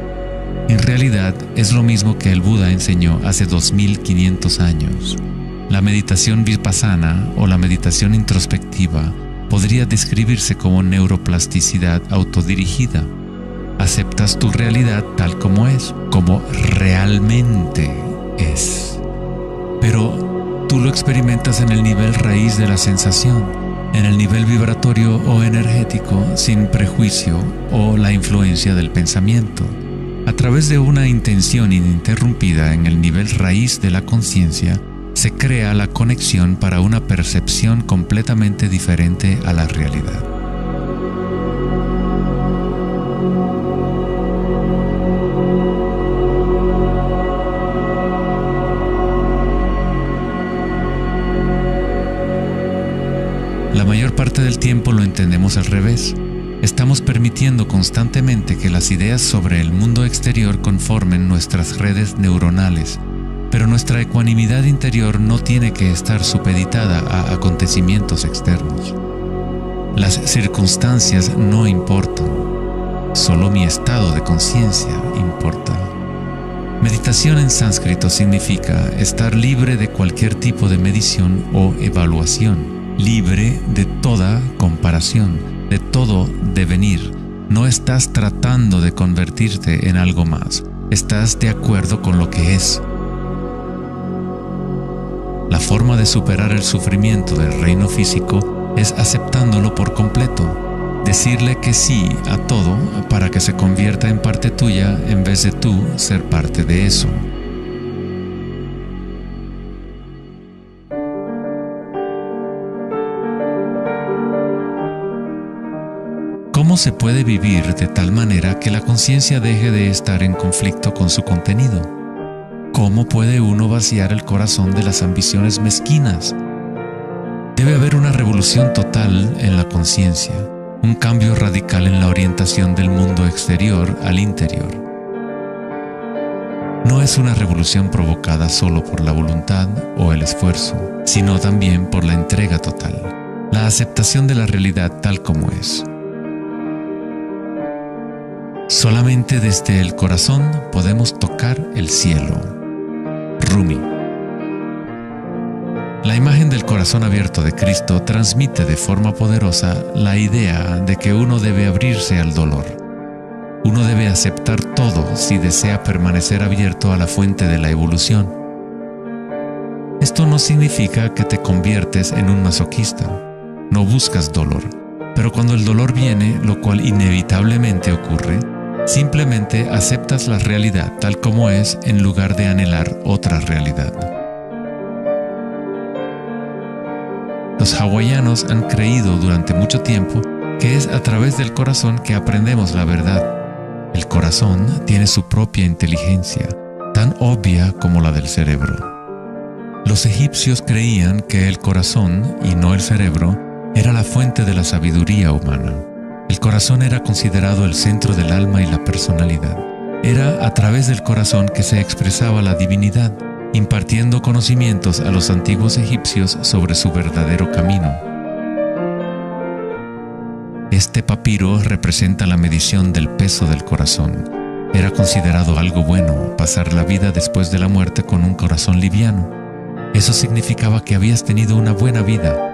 Speaker 1: En realidad es lo mismo que el Buda enseñó hace 2500 años. La meditación vipassana o la meditación introspectiva podría describirse como neuroplasticidad autodirigida. Aceptas tu realidad tal como es, como realmente es. Pero tú lo experimentas en el nivel raíz de la sensación, en el nivel vibratorio o energético, sin prejuicio o la influencia del pensamiento. A través de una intención ininterrumpida en el nivel raíz de la conciencia, se crea la conexión para una percepción completamente diferente a la realidad. La mayor parte del tiempo lo entendemos al revés. Estamos permitiendo constantemente que las ideas sobre el mundo exterior conformen nuestras redes neuronales, pero nuestra ecuanimidad interior no tiene que estar supeditada a acontecimientos externos. Las circunstancias no importan, solo mi estado de conciencia importa. Meditación en sánscrito significa estar libre de cualquier tipo de medición o evaluación, libre de toda comparación, de todo devenir. No estás tratando de convertirte en algo más, estás de acuerdo con lo que es. La forma de superar el sufrimiento del reino físico es aceptándolo por completo, decirle que sí a todo para que se convierta en parte tuya en vez de tú ser parte de eso. ¿Cómo se puede vivir de tal manera que la conciencia deje de estar en conflicto con su contenido? ¿Cómo puede uno vaciar el corazón de las ambiciones mezquinas? Debe haber una revolución total en la conciencia, un cambio radical en la orientación del mundo exterior al interior. No es una revolución provocada solo por la voluntad o el esfuerzo, sino también por la entrega total, la aceptación de la realidad tal como es. Solamente desde el corazón podemos tocar el cielo. Rumi. La imagen del corazón abierto de Cristo transmite de forma poderosa la idea de que uno debe abrirse al dolor. Uno debe aceptar todo si desea permanecer abierto a la fuente de la evolución. Esto no significa que te conviertes en un masoquista. No buscas dolor, pero cuando el dolor viene, lo cual inevitablemente ocurre, simplemente aceptas la realidad tal como es en lugar de anhelar otra realidad. Los hawaianos han creído durante mucho tiempo que es a través del corazón que aprendemos la verdad. El corazón tiene su propia inteligencia, tan obvia como la del cerebro. Los egipcios creían que el corazón, y no el cerebro, era la fuente de la sabiduría humana. El corazón era considerado el centro del alma y la personalidad. Era a través del corazón que se expresaba la divinidad, impartiendo conocimientos a los antiguos egipcios sobre su verdadero camino. Este papiro representa la medición del peso del corazón. Era considerado algo bueno pasar la vida después de la muerte con un corazón liviano. Eso significaba que habías tenido una buena vida.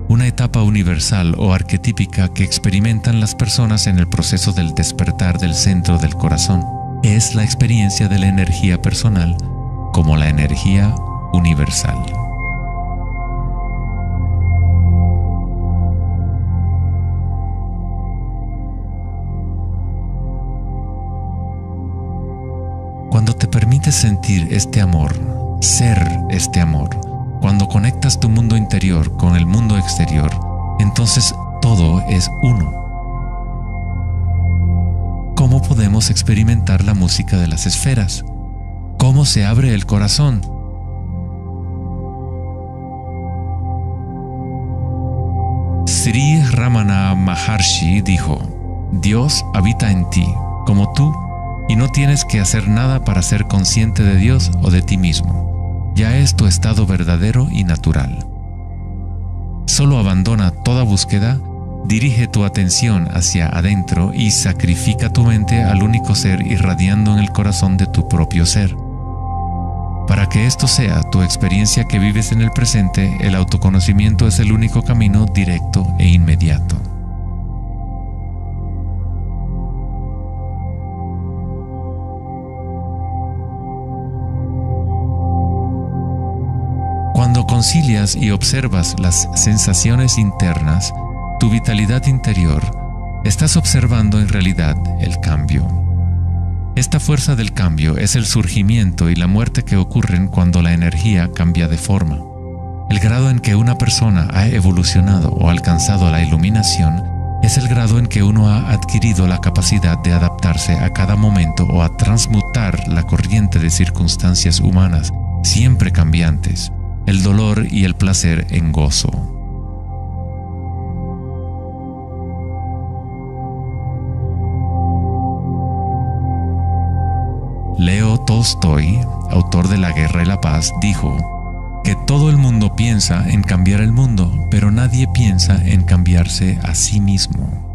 Speaker 1: Una etapa universal o arquetípica que experimentan las personas en el proceso del despertar del centro del corazón es la experiencia de la energía personal como la energía universal. Cuando te permites sentir este amor, ser este amor, cuando conectas tu mundo interior con el mundo exterior, entonces todo es uno. ¿Cómo podemos experimentar la música de las esferas? ¿Cómo se abre el corazón? Sri Ramana Maharshi dijo: Dios habita en ti, como tú, y no tienes que hacer nada para ser consciente de Dios o de ti mismo. Ya es tu estado verdadero y natural. Solo abandona toda búsqueda, dirige tu atención hacia adentro y sacrifica tu mente al único ser irradiando en el corazón de tu propio ser. Para que esto sea tu experiencia que vives en el presente, el autoconocimiento es el único camino directo e inmediato. Cuando concilias y observas las sensaciones internas, tu vitalidad interior, estás observando en realidad el cambio. Esta fuerza del cambio es el surgimiento y la muerte que ocurren cuando la energía cambia de forma. El grado en que una persona ha evolucionado o alcanzado la iluminación es el grado en que uno ha adquirido la capacidad de adaptarse a cada momento o a transmutar la corriente de circunstancias humanas, siempre cambiantes, el dolor y el placer en gozo. Leo Tolstoy, autor de La Guerra y la Paz, dijo que todo el mundo piensa en cambiar el mundo, pero nadie piensa en cambiarse a sí mismo.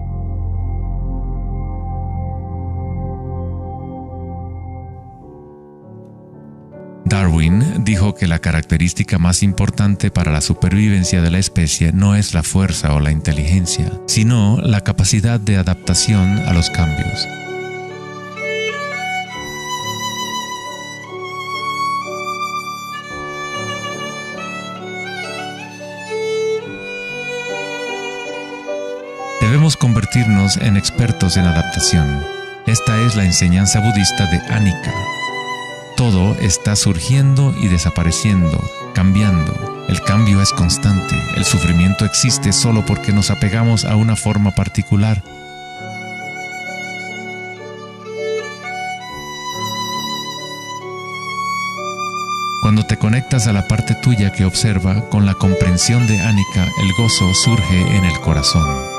Speaker 1: Darwin dijo que la característica más importante para la supervivencia de la especie no es la fuerza o la inteligencia, sino la capacidad de adaptación a los cambios. Debemos convertirnos en expertos en adaptación. Esta es la enseñanza budista de Anicca. Todo está surgiendo y desapareciendo, cambiando. El cambio es constante. El sufrimiento existe solo porque nos apegamos a una forma particular. Cuando te conectas a la parte tuya que observa, con la comprensión de Anicca, el gozo surge en el corazón.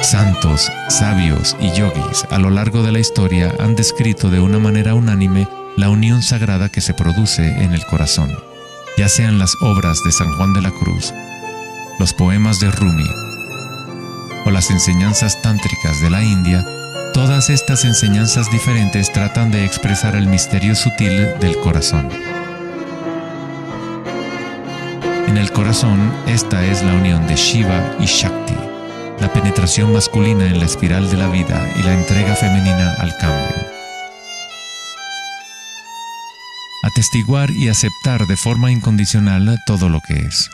Speaker 1: Santos, sabios y yogis a lo largo de la historia han descrito de una manera unánime la unión sagrada que se produce en el corazón, ya sean las obras de San Juan de la Cruz, los poemas de Rumi o las enseñanzas tántricas de la India. Todas estas enseñanzas diferentes tratan de expresar el misterio sutil del corazón. En el corazón, esta es la unión de Shiva y Shakti, la penetración masculina en la espiral de la vida y la entrega femenina al cambio. Atestiguar y aceptar de forma incondicional todo lo que es.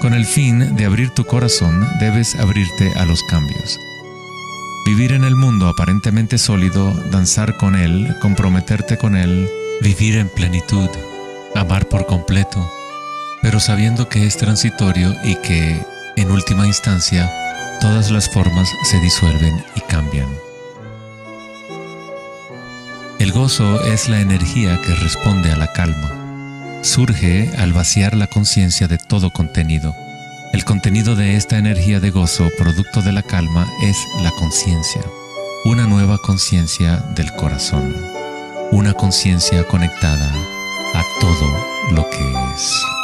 Speaker 1: Con el fin de abrir tu corazón, debes abrirte a los cambios. Vivir en el mundo aparentemente sólido, danzar con él, comprometerte con él, vivir en plenitud, amar por completo, pero sabiendo que es transitorio y que, en última instancia, todas las formas se disuelven y cambian. El gozo es la energía que responde a la calma. Surge al vaciar la conciencia de todo contenido. El contenido de esta energía de gozo, producto de la calma, es la conciencia. Una nueva conciencia del corazón. Una conciencia conectada a todo lo que es.